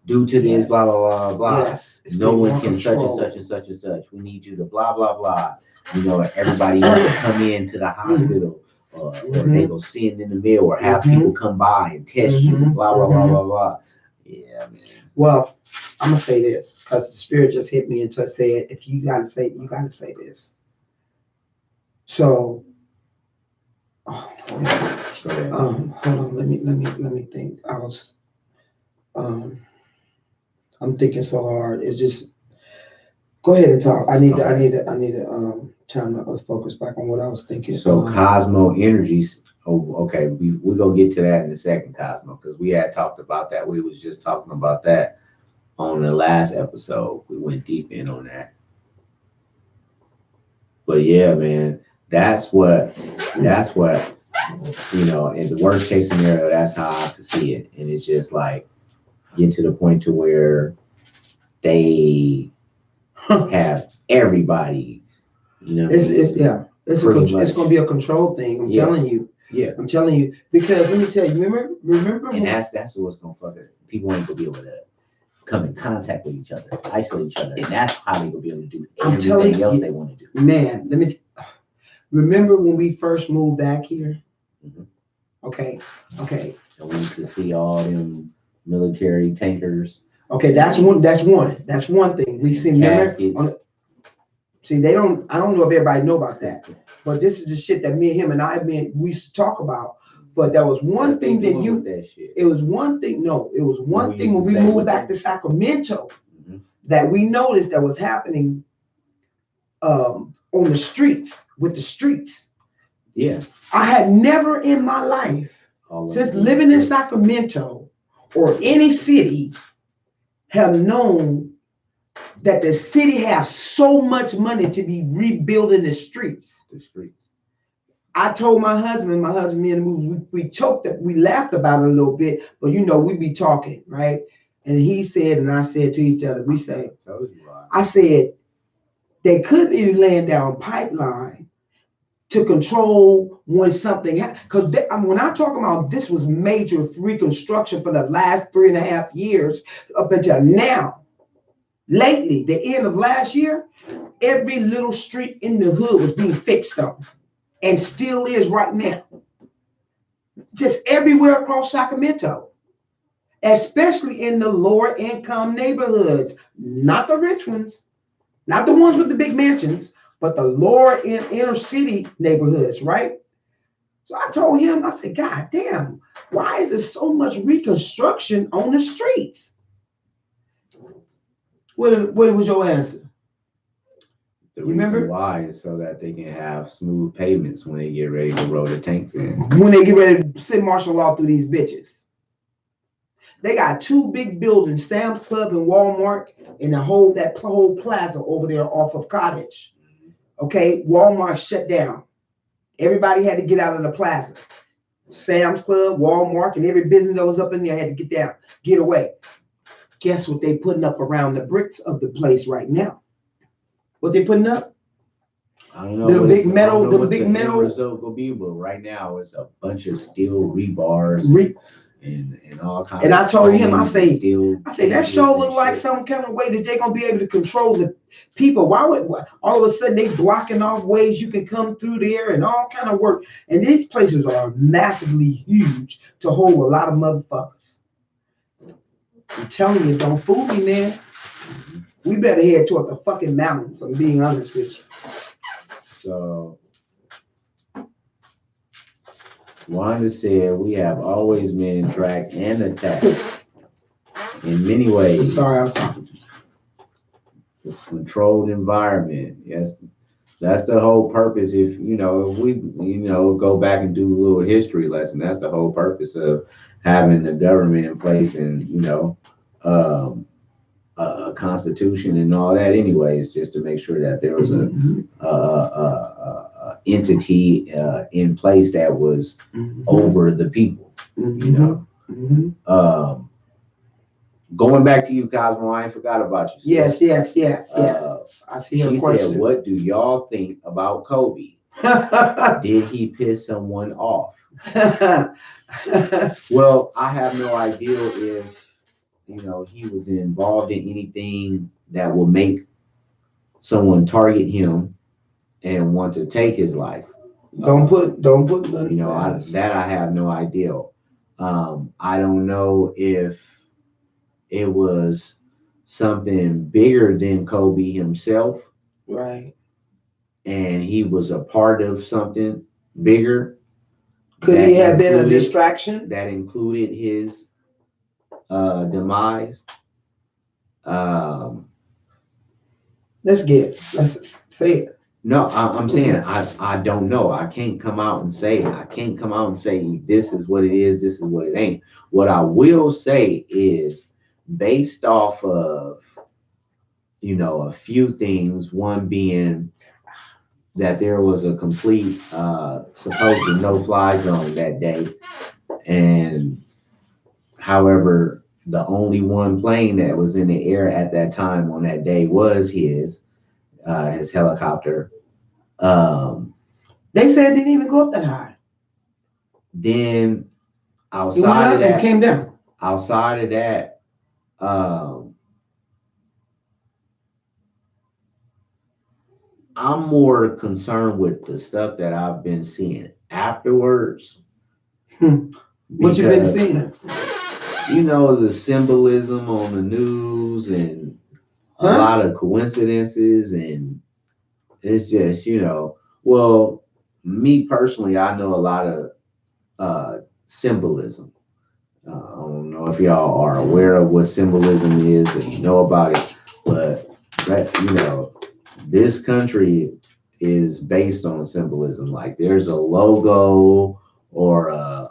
due to this, Yes. blah, blah, blah, blah. Yes. It's No been one more can such and control. such and such and such. We need you to blah, blah, blah. You know, everybody wants to come into the hospital or they go send in the mail or have people come by and test you, blah, blah, blah, blah, blah. Yeah, man. Well, I'm gonna say this because the spirit just hit me and just said, if you gotta say this. So, hold on. Let me think. I'm thinking so hard. It's just, go ahead and talk. I need to time to focus back on what I was thinking. So Cosmo Energies. Oh, okay. We're gonna get to that in a second, Cosmo, because we had talked about that. We was just talking about that on the last episode. We went deep in on that. But yeah, man, that's what you know, in the worst case scenario, that's how I could see it. And it's just like get to the point to where they have everybody, you know. It's gonna be a control thing. I'm telling you. Yeah. I'm telling you, because let me tell you, remember and that's what's gonna fuck it. People ain't gonna be able to come in contact with each other, isolate each other. And that's how they gonna be able to do everything else they want to do. Man, remember when we first moved back here? Okay. So we used to see all them military tankers. Okay, that's one thing. We see, remember, see, I don't know if everybody know about that, but this is the shit that me and him and we used to talk about. But there was one thing it was one thing when we moved back to Sacramento that we noticed that was happening on the streets, with the streets. Yeah. I had never in my life, since living in Sacramento or any city, have known that the city has so much money to be rebuilding the streets. I told my husband, me and we choked up, we laughed about it a little bit, but you know, we be talking, right? And he said, and I said to each other, I said, they could be laying down pipeline to control when something happens. Because when I talk about this was major reconstruction for the last 3.5 years up until now. Lately, the end of last year, every little street in the hood was being fixed up and still is right now. Just everywhere across Sacramento, especially in the lower income neighborhoods, not the rich ones, not the ones with the big mansions, but the lower inner city neighborhoods, right? So I told him, I said, God damn, why is there so much reconstruction on the streets? What was your answer? The reason why is so that they can have smooth pavements when they get ready to roll the tanks in. When they get ready to send martial law through these bitches. They got 2 big buildings, Sam's Club and Walmart, and that whole plaza over there off of Cottage. Okay, Walmart shut down. Everybody had to get out of the plaza. Sam's Club, Walmart, and every business that was up in there had to get away. Guess what they putting up around the bricks of the place right now? What they putting up? I don't know. The big metal. Result will be, but right now it's a bunch of steel rebars and all kinds. And I told him, I say that sure look like some kind of way that they're gonna be able to control the people. Why would all of a sudden they blocking off ways you can come through there and all kind of work? And these places are massively huge to hold a lot of motherfuckers. I'm telling you, don't fool me, man. We better head toward the fucking mountains. I'm being honest with you. So, Wanda said we have always been tracked and attacked in many ways. I'm sorry, I was talking. It's controlled environment. Yes, that's the whole purpose. If we go back and do a little history lesson, that's the whole purpose of having the government in place and a constitution and all that. Anyways, just to make sure that there was a entity in place that was over the people. Going back to you, Cosmo, I ain't forgot about you. Yes. I see your question. She said, what do y'all think about Kobe? Did he piss someone off? Well, I have no idea if he was involved in anything that will make someone target him and want to take his life. Don't put nothing I have no idea. I don't know if it was something bigger than Kobe himself, right. and he was a part of something bigger Could he have been a distraction? that included his demise. Um, Let's say it. no, I'm saying I don't know. I can't come out and say it. I can't come out and say this is what it is, this is what it ain't. What I will say is based off of a few things. One being that there was a complete supposed no-fly zone that day, and however, the only one plane that was in the air at that time on that day was his helicopter. They said it didn't even go up that high. Then It went up and came down. outside of that, I'm more concerned with the stuff that I've been seeing afterwards. What you been seeing? The symbolism on the news and a lot of coincidences, and it's just, well, me personally, I know a lot of symbolism. I don't know if y'all are aware of what symbolism is and you know about it, but this country is based on symbolism. Like there's a logo or a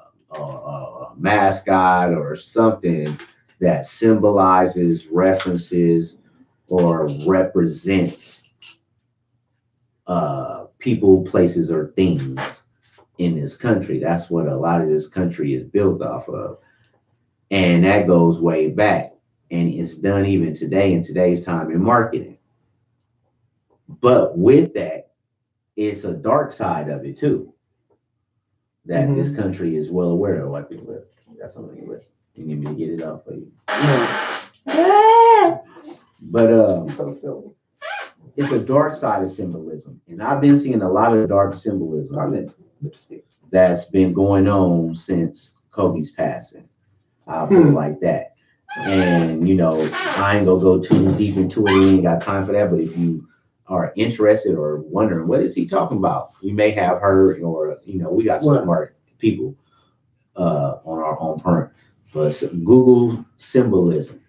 mascot or something that symbolizes, references, or represents people, places, or things in this country. That's what a lot of this country is built off of. And that goes way back. And it's done even today in today's time in marketing. But with that, it's a dark side of it too. That this country is well aware of. What people got something with. You need me to get it out for you. Yeah. But so silly. It's a dark side of symbolism. And I've been seeing a lot of dark symbolism that's been going on since Kobe's passing. I'll put it like that. And I ain't gonna go too deep into it. We ain't got time for that. But if you are interested or wondering what is he talking about, you may have heard, or we got some smart people on our own part. But Google symbolism.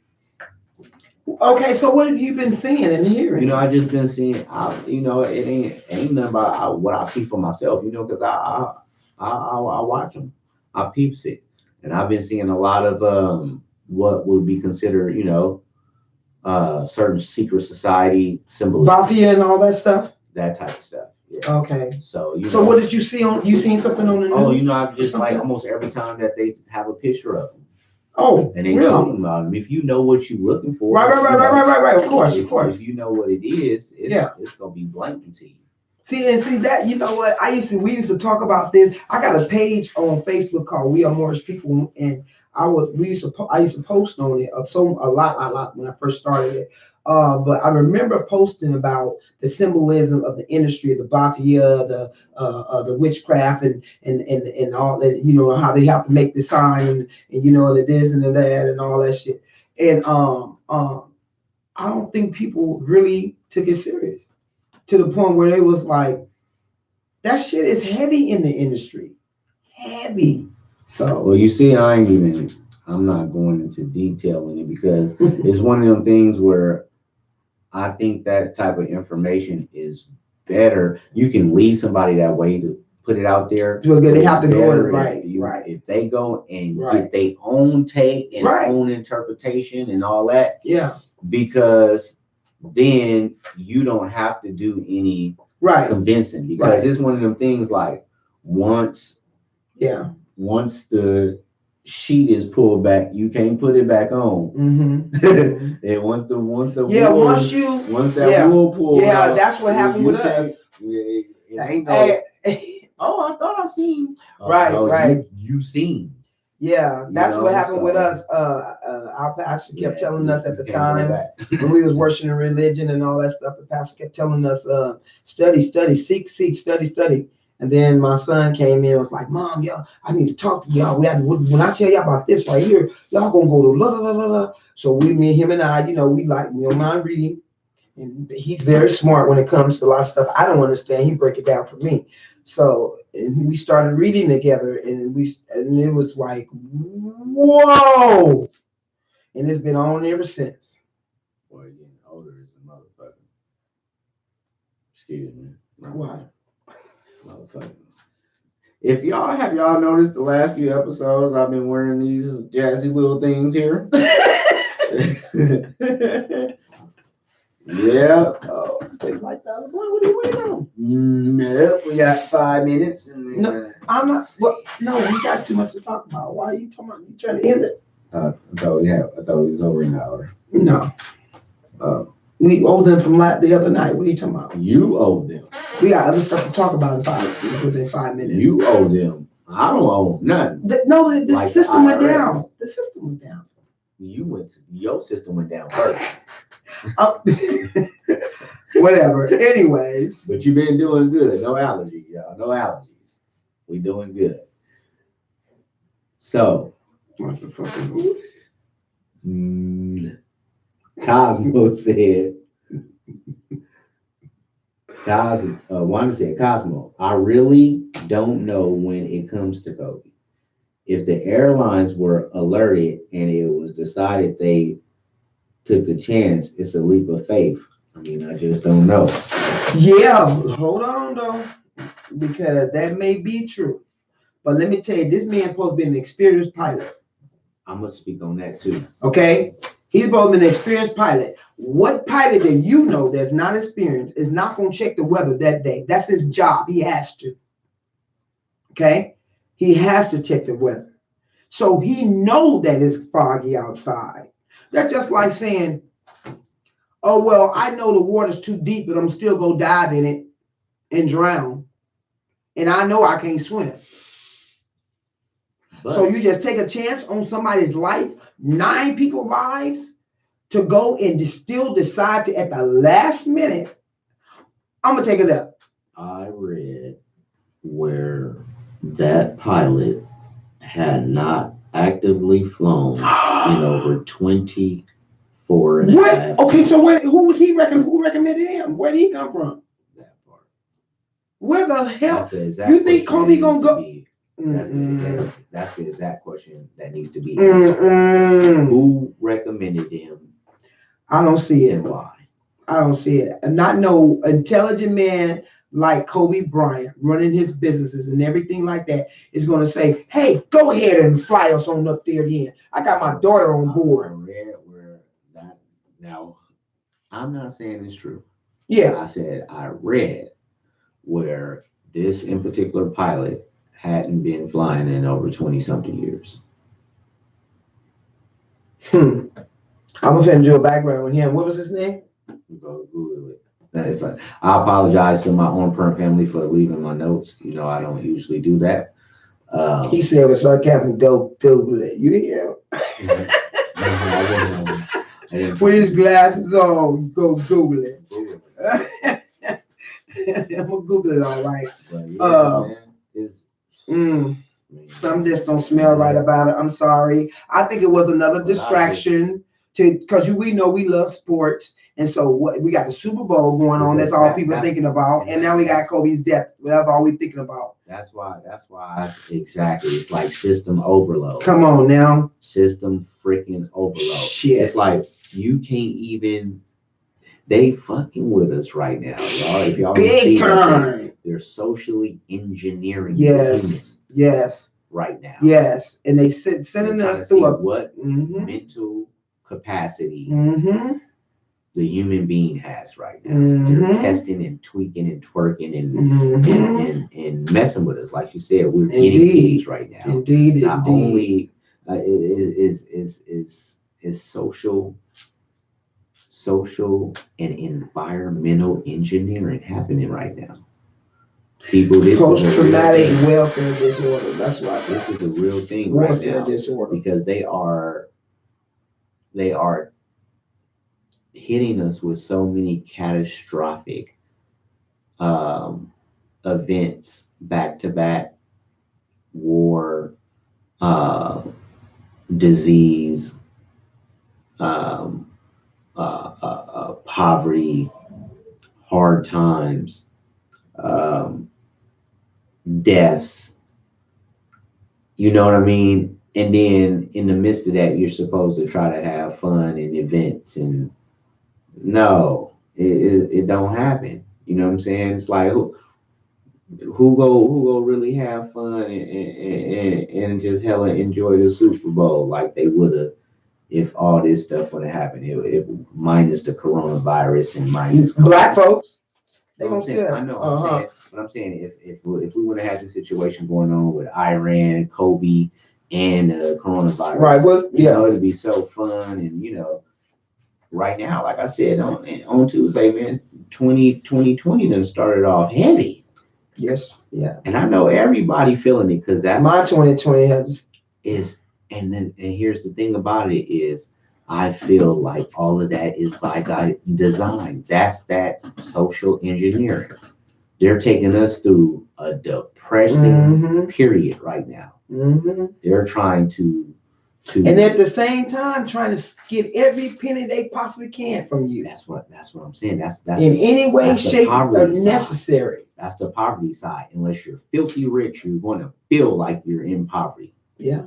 Okay, so what have you been seeing and hearing? I just been seeing. It ain't nothing about what I see for myself. Because I watch them, I peeps it, and I've been seeing a lot of what would be considered, certain secret society symbolism, mafia and all that stuff. That type of stuff. Yeah. Okay. So So what did you see on? You seen something on the news? Oh, I've just like almost every time that they have a picture of them. Oh, and they really? talking about them. If you know what you're looking for, right. Of course. If you know what it is, it's gonna be blatant to you. See that, you know what? We used to talk about this. I got a page on Facebook called We Are Morris People, and I used to post on it a lot when I first started it. But I remember posting about the symbolism of the industry, the mafia, the witchcraft, and all that. How they have to make the sign, and the this and the that and all that shit. And I don't think people really took it serious, to the point where they was like, that shit is heavy in the industry. Heavy. So well, you see, I'm not going into detail in it because it's one of them things where I think that type of information is better. You can lead somebody that way to put it out there. They have to go in, right. If they go and get their own take and own interpretation and all that. Yeah. Because then you don't have to do any convincing, because it's one of them things like once the sheet is pulled back, you can't put it back on. And once that wool pulled out, that's what happened with us. It ain't no. Oh, I thought I seen. Right. You seen. Yeah, that's what happened with us. our pastor kept Yeah, telling us at the you can't go time back. when we was worshiping religion and all that stuff. The pastor kept telling us, study, seek, study. And then my son came in and was like, Mom, y'all, I need to talk to y'all. When I tell y'all about this right here, y'all gonna go to la la la la la. So me, him and I, we don't mind reading. And he's very smart when it comes to a lot of stuff I don't understand. He break it down for me. So and we started reading together, and it was like, whoa! And it's been on ever since. Boy, getting older is a motherfucker. Excuse me. Why? Motherfucker. If y'all noticed the last few episodes, I've been wearing these jazzy little things here. Yeah. Oh, it's like that. What are you waiting on? Nope. We got 5 minutes. And No, I'm not. Well, no, we got too much to talk about. Why are you talking about? You trying to end it? I thought it was over an hour. No. We owe them from the other night. What are you talking about? You owe them. We got other stuff to talk about within 5 minutes. You owe them. I don't owe nothing. The like system went IRS. down. The system went down. Your system went down first. Whatever. Anyways. But you've been doing good. No allergies, y'all. No allergies. We doing good. So. What the fuck is Cosmo said. Wanda said, Cosmo, I really don't know when it comes to COVID. If the airlines were alerted and it was decided they took the chance, it's a leap of faith. I mean, I just don't know. Yeah, hold on though, because that may be true. But let me tell you, this man supposed to be an experienced pilot. I'm gonna speak on that too. Okay, he's supposed to be an experienced pilot. What pilot that you know that's not experienced is not gonna check the weather that day? That's his job. He has to. Okay, he has to check the weather, so he know that it's foggy outside. That's just like saying, oh, well, I know the water's too deep, but I'm still going to dive in it and drown. And I know I can't swim. But, so you just take a chance on somebody's life, 9 people's lives, to go and still decide to, at the last minute, I'm going to take it up. I read where that pilot had not actively flown in over 24 and a half. Okay, so who was he who recommended him? Where did he come from? That part. Where the hell? That's the exact You think Kobe gonna go? That's the exact question that needs to be answered. Who recommended him? I don't see it. And why? I don't see it. Not no intelligent man like Kobe Bryant running his businesses and everything like that is going to say, hey, go ahead and fly us on up there then. I got my daughter on board. I read where that, now, I'm not saying it's true. Yeah. I said I read where this in particular pilot hadn't been flying in over 20-something years. I'm going to do a background with him. What was his name? Go Google it. I apologize to my own parent family for leaving my notes. You know, I don't usually do that. He said with sarcasm, go Google it. You hear? With his glasses on, go Google it. I'm gonna Google it, all right. Some just don't smell right about it. I'm sorry. I think it was another distraction because we know we love sports. And so we got the Super Bowl going on. That's all people are thinking about. And now we got Kobe's death. That's all we're thinking about. That's why. Exactly. It's like system overload. Come on now. System freaking overload. Shit. It's like you can't even. They fucking with us right now, y'all. If y'all big time. They're socially engineering. Yes. Yes. Right now. Yes. And they sending us through what mental capacity. The human being has right now. They're testing and tweaking and twerking and messing with us. Like you said, we're getting pigs right now. Indeed. Not only is social and environmental engineering happening right now. People, post-traumatic welfare disorder. That's why this is a real thing right now. Disorder. Because they are they are hitting us with so many catastrophic events back to back: war, uh, disease, um, poverty, hard times, um, deaths. You know what I mean? And then in the midst of that, you're supposed to try to have fun and events, and no, it don't happen. You know what I'm saying? It's like who go really have fun and just hella enjoy the Super Bowl like they would have if all this stuff would have happened. It minus the coronavirus and minus Black folks, they You know gonna what I'm saying? still. I know. I'm saying, but I'm saying if we would have had the situation going on with Iran, Kobe, and coronavirus, Right. Well, you know, yeah. it'd be so fun. And right now, like I said on Tuesday, man, 2020 done started off heavy, Yes. Yeah. and I know everybody feeling it because that's My 2020 has. is. And here's the thing about it is. I feel like all of that is by God design. That's that social engineering. They're taking us through a depressing period right now. They're trying to And at the same time trying to get every penny they possibly can from you. That's what I'm saying. That's in any way, that's the shape, or poverty side. necessary. That's the poverty side. Unless you're filthy rich, you're going to feel like you're in poverty. Yeah.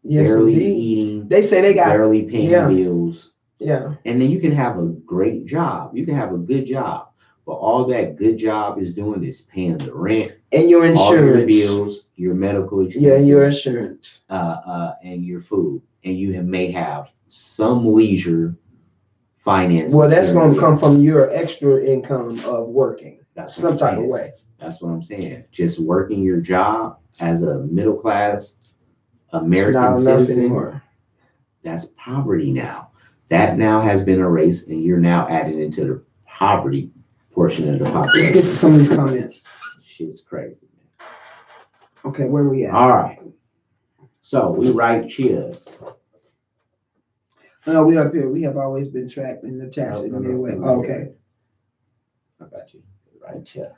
Yes, barely indeed. eating. They say they got barely paying bills. Yeah. And then you can have a great job. You can have a good job. But all that good job is doing is paying the rent, And your insurance. all your bills, your medical expenses. Yeah, your insurance. And your food. And you may have some leisure finances. Well, that's going to come from your extra income of working. That's some type of way. That's what I'm saying. Just working your job as a middle class American citizen. Anymore. That's poverty now. That now has been erased, and you're now adding into the poverty portion of the population. Let's get to some of these comments. Shit's crazy, man. Okay, where we at? All right. So we write Chia. No, we up here. We have always been tracked and attached in many ways. Okay. I got you. Right, Chia.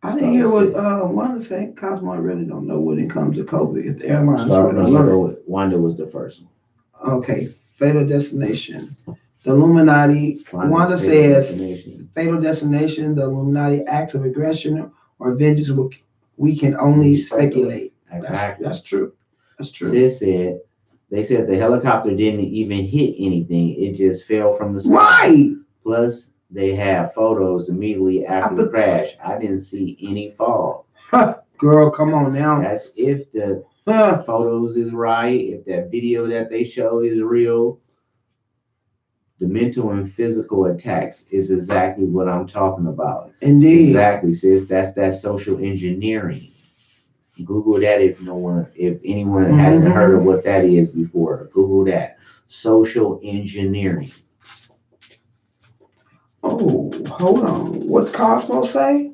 I didn't hear what Wanda said. Cosmo, I really don't know when it comes to COVID. If the airlines Wanda was the first one. Okay. Fatal Destination. The Illuminati. Wanda says, Fatal Destination, the Illuminati acts of aggression or vengeance, we can only speculate. Exactly. That's true. That's true. Sis said, they said the helicopter didn't even hit anything. It just fell from the sky. Right. Plus, they have photos immediately after the crash. I didn't see any fall. Girl, come on now. That's if the photos is right, if that video that they show is real. The mental and physical attacks is exactly what I'm talking about. Indeed. Exactly, sis. That's that social engineering. Google that if anyone hasn't heard of what that is before. Google that. Social engineering. Oh, hold on. What Cosmo say?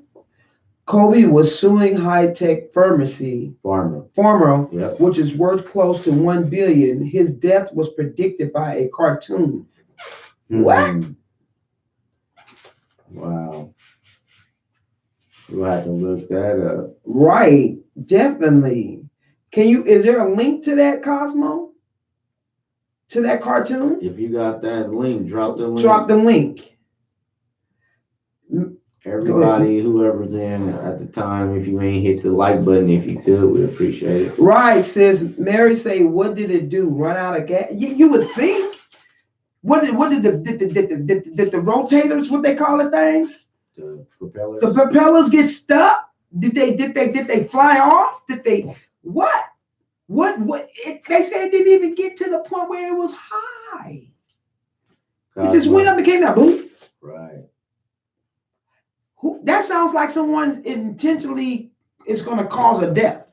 Kobe was suing high-tech pharmacy farmer, yep, which is worth close to $1 billion. His death was predicted by a cartoon. What? Wow. We'll have to look that up. Right. Definitely. Is there a link to that, Cosmo? To that cartoon? If you got that link, drop the link. Drop the link. Everybody, whoever's in at the time, if you ain't hit the like button, if you could, we'd appreciate it. Right, sis. Mary say, what did it do? Run out of gas? You would think. Did the rotators, what they call it, things? The propellers. The propellers get stuck? Did they fly off? Did they what? They said it didn't even get to the point where it was high. It just went up and came down. Boom. Right. That sounds like someone intentionally is going to cause a death.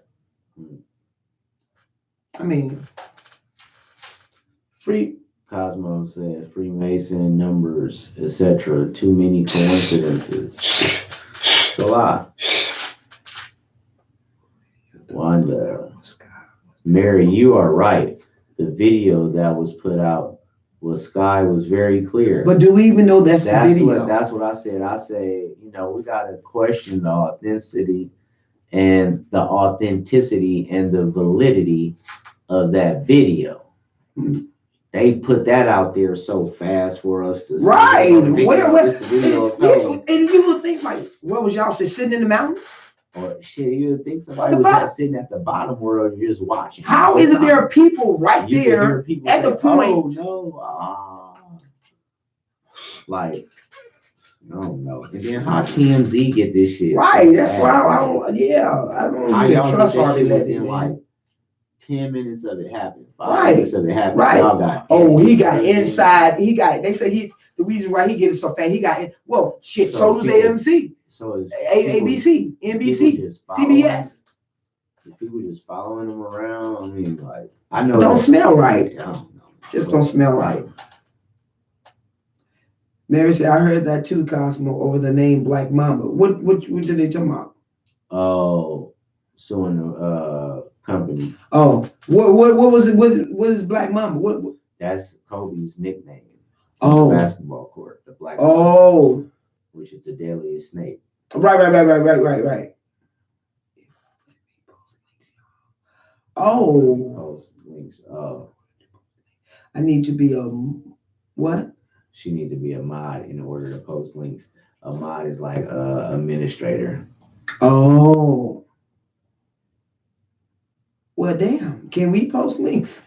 I mean, Cosmo said Freemason numbers, etc. Too many coincidences. It's a lot. Wanda. Mary, you are right. the video that was put out sky was very clear. But do we even know that's the video? That's what I said. I say, we gotta question the authenticity and the validity of that video. Hmm. They put that out there so fast for us to see. Right. The video of Kobe. And you would think, like, what was y'all sitting in the mountain? Or shit, you would think somebody was sitting at the bottom where you're just watching. How is it there are people right there at the point? Oh, no. Like, I don't know. And then how TMZ get this shit? Right. That's why I don't really trust Harvey Levy, like 10 minutes of it happened. 5 Right. minutes of it happened. Right. Y'all got he got inside. They say the reason why he get it so fast, he got in. Well, shit, so does AMC. So is ABC, NBC, CBS. People just following him around. I mean, like, I know. Don't smell right. I don't know. Just don't smell right. Mary said, I heard that too, Cosmo, over the name Black Mamba. What did they talk about? Oh, suing the company. Oh, what was it? What is Black Mamba? What? That's Kobe's nickname. Oh, basketball court, the Black. Oh, Mamba, which is the deadliest snake. Right. Oh, Post links. Oh, I need to be a what? She need to be a mod in order to post links. A mod is like a administrator. Oh, well, damn. Can we post links?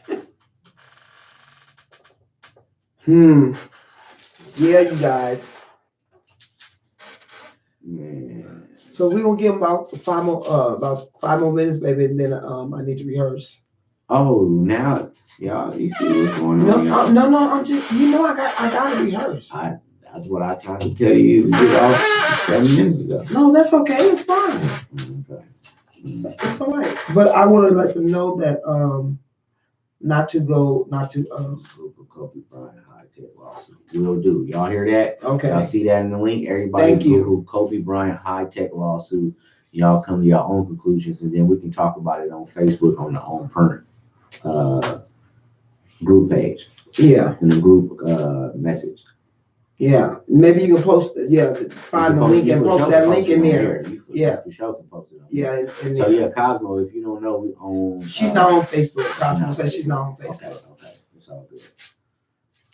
Yeah, you guys. Man. So we're gonna give about five more minutes, baby, and then I need to rehearse. Oh, now y'all, you see what's going on? No, I'm just I gotta rehearse. That's what I tried to tell you off 7 minutes ago. No, that's okay. It's fine. Okay. It's all right. But I want to let them know that not to Group of Kobe Bryant high tech lawsuit. Will do. Y'all hear that? Okay. Y'all see that in the link? Everybody. Thank you. Google Kobe Bryant high tech lawsuit. Y'all come to your own conclusions, and then we can talk about it on Facebook on the On Parent group page. Yeah. In the group message. Yeah. Maybe you can post. Yeah. Find the link and post that link in there. Yeah. For sure can post it on there. So yeah, Cosmo. If you don't know, we own. She's not on Facebook. Cosmo says she's not on Facebook. Okay. It's all good.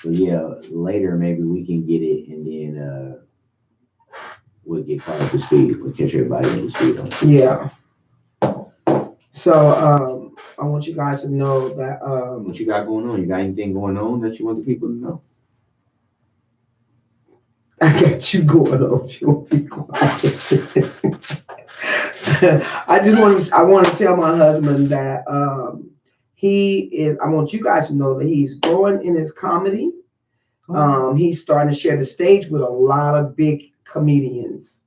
So yeah, later maybe we can get it, and then we'll get caught up to speed. We'll catch everybody up to speed on it. Yeah. So I want you guys to know that what you got going on? You got anything going on that you want the people to know? I got you going on. You'll be quiet. I want to tell my husband that I want you guys to know that he's growing in his comedy. He's starting to share the stage with a lot of big comedians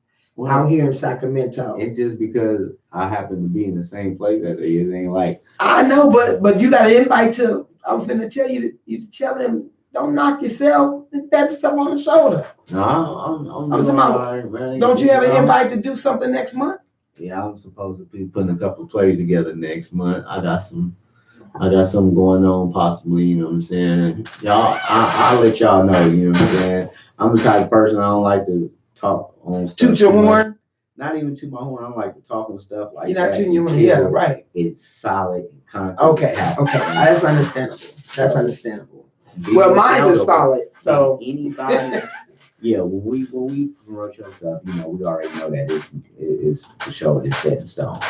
out here in Sacramento. It's just because I happen to be in the same place that he is. Ain't like I know, but you got an invite to. I'm finna tell you to tell him. Don't knock yourself and pat yourself on the shoulder. No, I'm talking about. right, don't you have an invite to do something next month? Yeah, I'm supposed to be putting a couple of plays together next month. I got something going on possibly, you know what I'm saying? Y'all, I'll let y'all know, you know what I'm saying? I'm the type of person I don't like to talk on stuff. Toot your horn? Not even toot my horn. I don't like to talk on stuff like that. You're not tooting your horn, yeah, right. It's solid and concrete. Okay. That's understandable. Well, mine is solid, so anybody. Yeah, when we promote your stuff, we already know that it's the show is set in stone.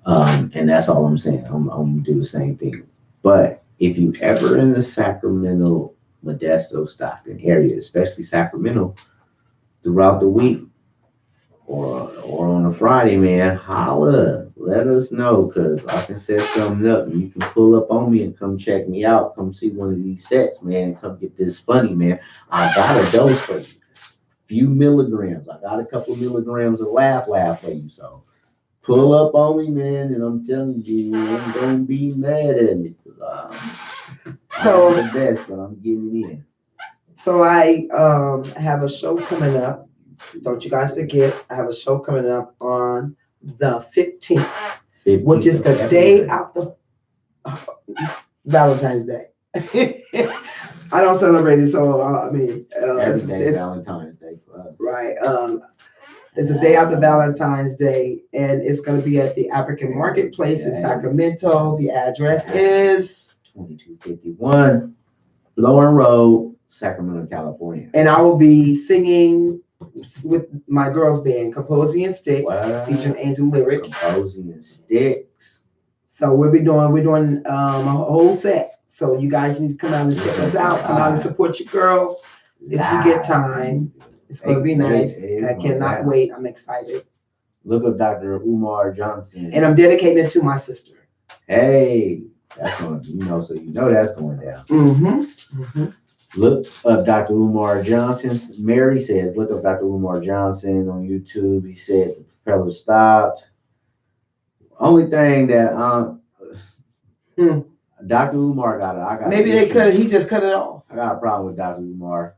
And that's all I'm saying. I'm gonna do the same thing. But if you ever in the Sacramento, Modesto, Stockton area, especially Sacramento, throughout the week or on a Friday, man, holla. Let us know, because I can set something up and you can pull up on me and come check me out. Come see one of these sets, man. Come get this funny, man. I got a dose for you. Few milligrams. I got a couple milligrams of laugh for you. So pull up on me, man, and I'm telling you ain't gonna be mad at me, because I'm the best, but I'm getting in. So I have a show coming up. Don't you guys forget, I have a show coming up on the 15th, which is the day after. Valentine's Day. I don't celebrate it, so I mean, Every day it's Valentine's Day for us. right. It's a day after Valentine's Day, and it's going to be at the African Marketplace in Sacramento. The address is 2251 Lauren Road, Sacramento, California. and I will be singing with my girls band, Composing and Sticks, Wow. featuring Angel Lyric. Composing and Sticks. So we're doing a whole set. So you guys need to come out and check us out. Come out and support your girl if you get time. It's going to be nice. I cannot wait. I'm excited. Look up Dr. Umar Johnson. And I'm dedicating it to my sister. Hey, that's going, so that's going down. Mm-hmm. Look up Dr. Umar Johnson. Mary says, look up Dr. Umar Johnson on YouTube. He said the propeller stopped. Only thing that Dr. Umar got Maybe they cut it. He just cut it off. I got a problem with Dr. Umar.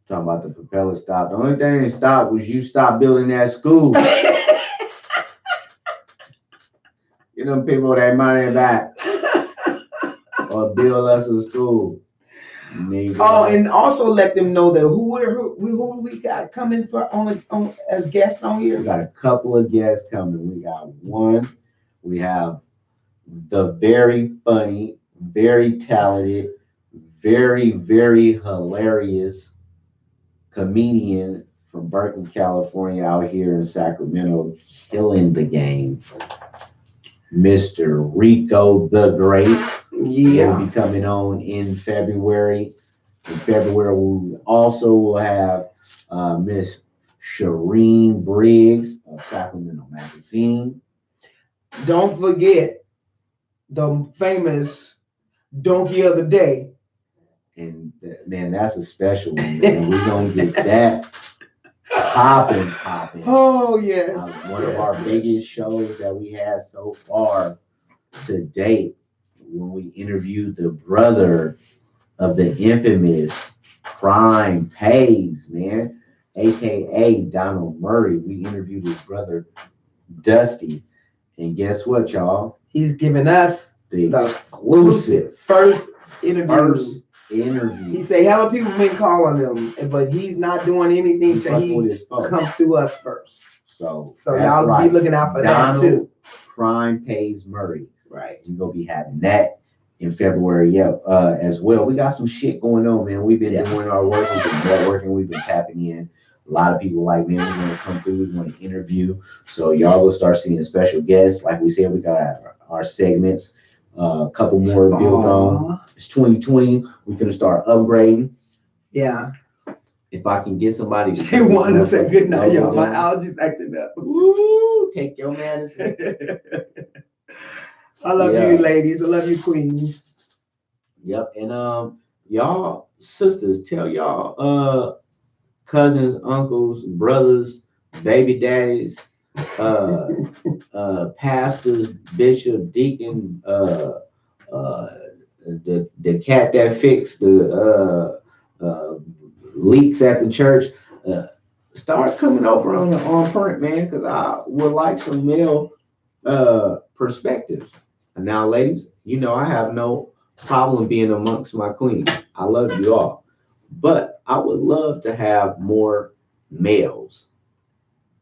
Talking about the propeller stop. The only thing that stopped was you stopped building that school. Get them people that money back. Or build us a school. And also let them know that who we got coming for on as guests on here. We got a couple of guests coming. We got one. We have the very funny, very talented, very, very hilarious comedian from Berkeley, California, out here in Sacramento, killing the game. Mr. Rico the Great. Yeah. Will be coming on in February. In February, we also will have Miss Shireen Briggs of Sacramento Magazine. Don't forget the famous Donkey of the Day. And man, that's a special one, man. We're going to get that popping. Oh, yes. One of our biggest shows that we had so far to date, when we interviewed the brother of the infamous Crime Pays, man, aka Donald Murray. We interviewed his brother Dusty, and guess what, y'all? He's giving us the exclusive first interview. He say hella people been calling him, but he's not doing anything till he comes through us first. So y'all be looking out for Donald that too. Crime Pays Murray. Right. We're gonna be having that in February, as well. We got some shit going on, man. We've been doing our work, we've been networking, we've been tapping in. A lot of people like, man, we want to come through, we want to interview. So y'all will start seeing special guests. Like we said, we got our segments. A couple more built on. It's 2020. We're gonna start upgrading. Yeah. If I can get somebody to want to say good night, y'all. My allergies acting up. Woo! Take your medicine. I love you, ladies. I love you, queens. Yep. And y'all sisters, tell y'all cousins, uncles, brothers, baby daddies, pastors, bishop, deacon, the cat that fixed the leaks at the church. Start coming over on print, man, because I would like some male perspectives. And now, ladies, I have no problem being amongst my queens. I love you all, but I would love to have more males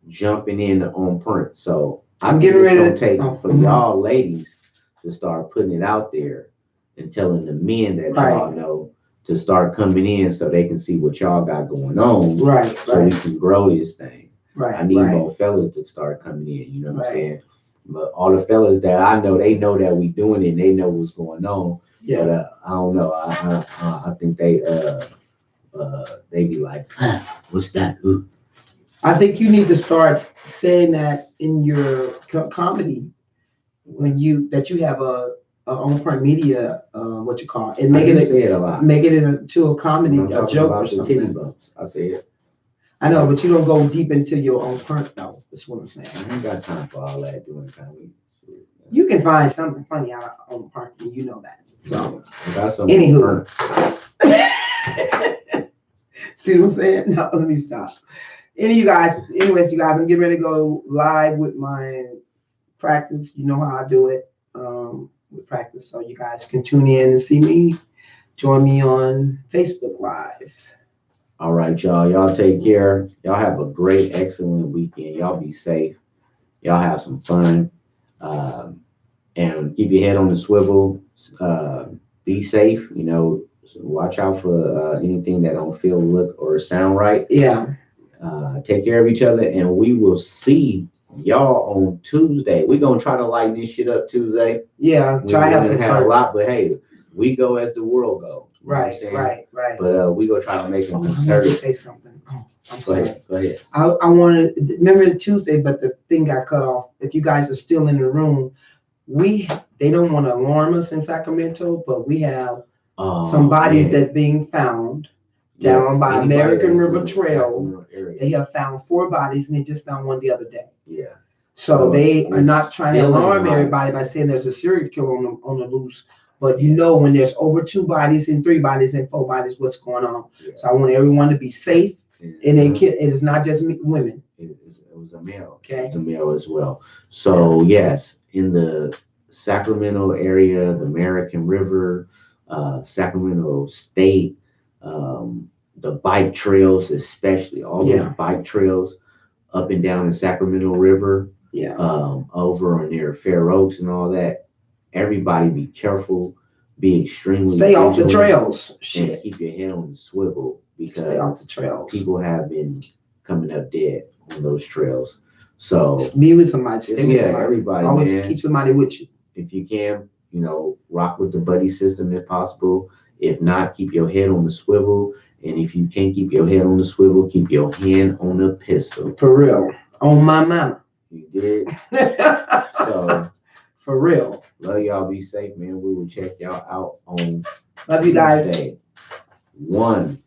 jumping in on print. So I'm getting ready to take for y'all ladies to start putting it out there and telling the men that y'all know to start coming in so they can see what y'all got going on. Right. So we can grow this thing. Right. I need more fellas to start coming in. You know what I'm saying? But all the fellas that I know, they know that we doing it. And they know what's going on. Yeah. But I don't know. I think they be like, what's that? Ooh. I think you need to start saying that in your comedy when you have a on print media, what you call it, and make it a lot. Make it into a comedy, a joke or something. Titty bumps. I say it. I know, but you don't go deep into your own print though. That's what I'm saying. I ain't got time for all that doing comedy. You can find something funny out on print, and you know that. So, anywho. See what I'm saying? No, let me stop. Anyways, you guys, I'm getting ready to go live with my practice. You know how I do it. with practice. So you guys can tune in and see me. Join me on Facebook Live. All right, y'all. Y'all take care. Y'all have a great, excellent weekend. Y'all be safe. Y'all have some fun. And keep your head on the swivel. Be safe. Watch out for anything that don't feel, look, or sound right. Yeah. Take care of each other, and we will see y'all on Tuesday. We're gonna try to lighten this shit up Tuesday. Yeah. We Try to have haven't some had a fun. lot, but hey, we go as the world go. You know what I'm Right. saying? Right. But we gonna try to make a I wanted to concerted. say something. Oh, I'm Go sorry. ahead. Go ahead. I wanted remember the Tuesday, but the thing got cut off. If you guys are still in the room, they don't want to alarm us in Sacramento, but we have some bodies Yeah. that's being found down Yes, by anybody American that's River in the Trail. Sacramento area. They have found 4 bodies, and they just found one the other day. Yeah. So So they are it's not trying to feeling alarm like- everybody by saying there's a serial killer on the loose. But you Yeah. know when there's over 2 bodies and 3 bodies and 4 bodies, what's going on? Yeah. So I want everyone to be safe. And Mhm. it is not just women. It was a male. Okay. It's a male as well. So yes, in the Sacramento area, the American River, Sacramento State, the bike trails, especially all those Yeah. bike trails up and down the Sacramento River, Yeah. over on near Fair Oaks and all that. Everybody be careful, be extremely Stay off the vigilant, trails. and Shit. keep your head on the swivel Stay off because the trails. people have been coming up dead on those trails. So Be with somebody. Stay with yeah, somebody. everybody, Always man. keep somebody with you. If you can, rock with the buddy system if possible. If not, keep your head on the swivel. And if you can't keep your head on the swivel, keep your hand on the pistol. For real. On my mama. You did. So For real. love y'all. Be safe, man. We will check y'all out on Love you guys. Tuesday. 1.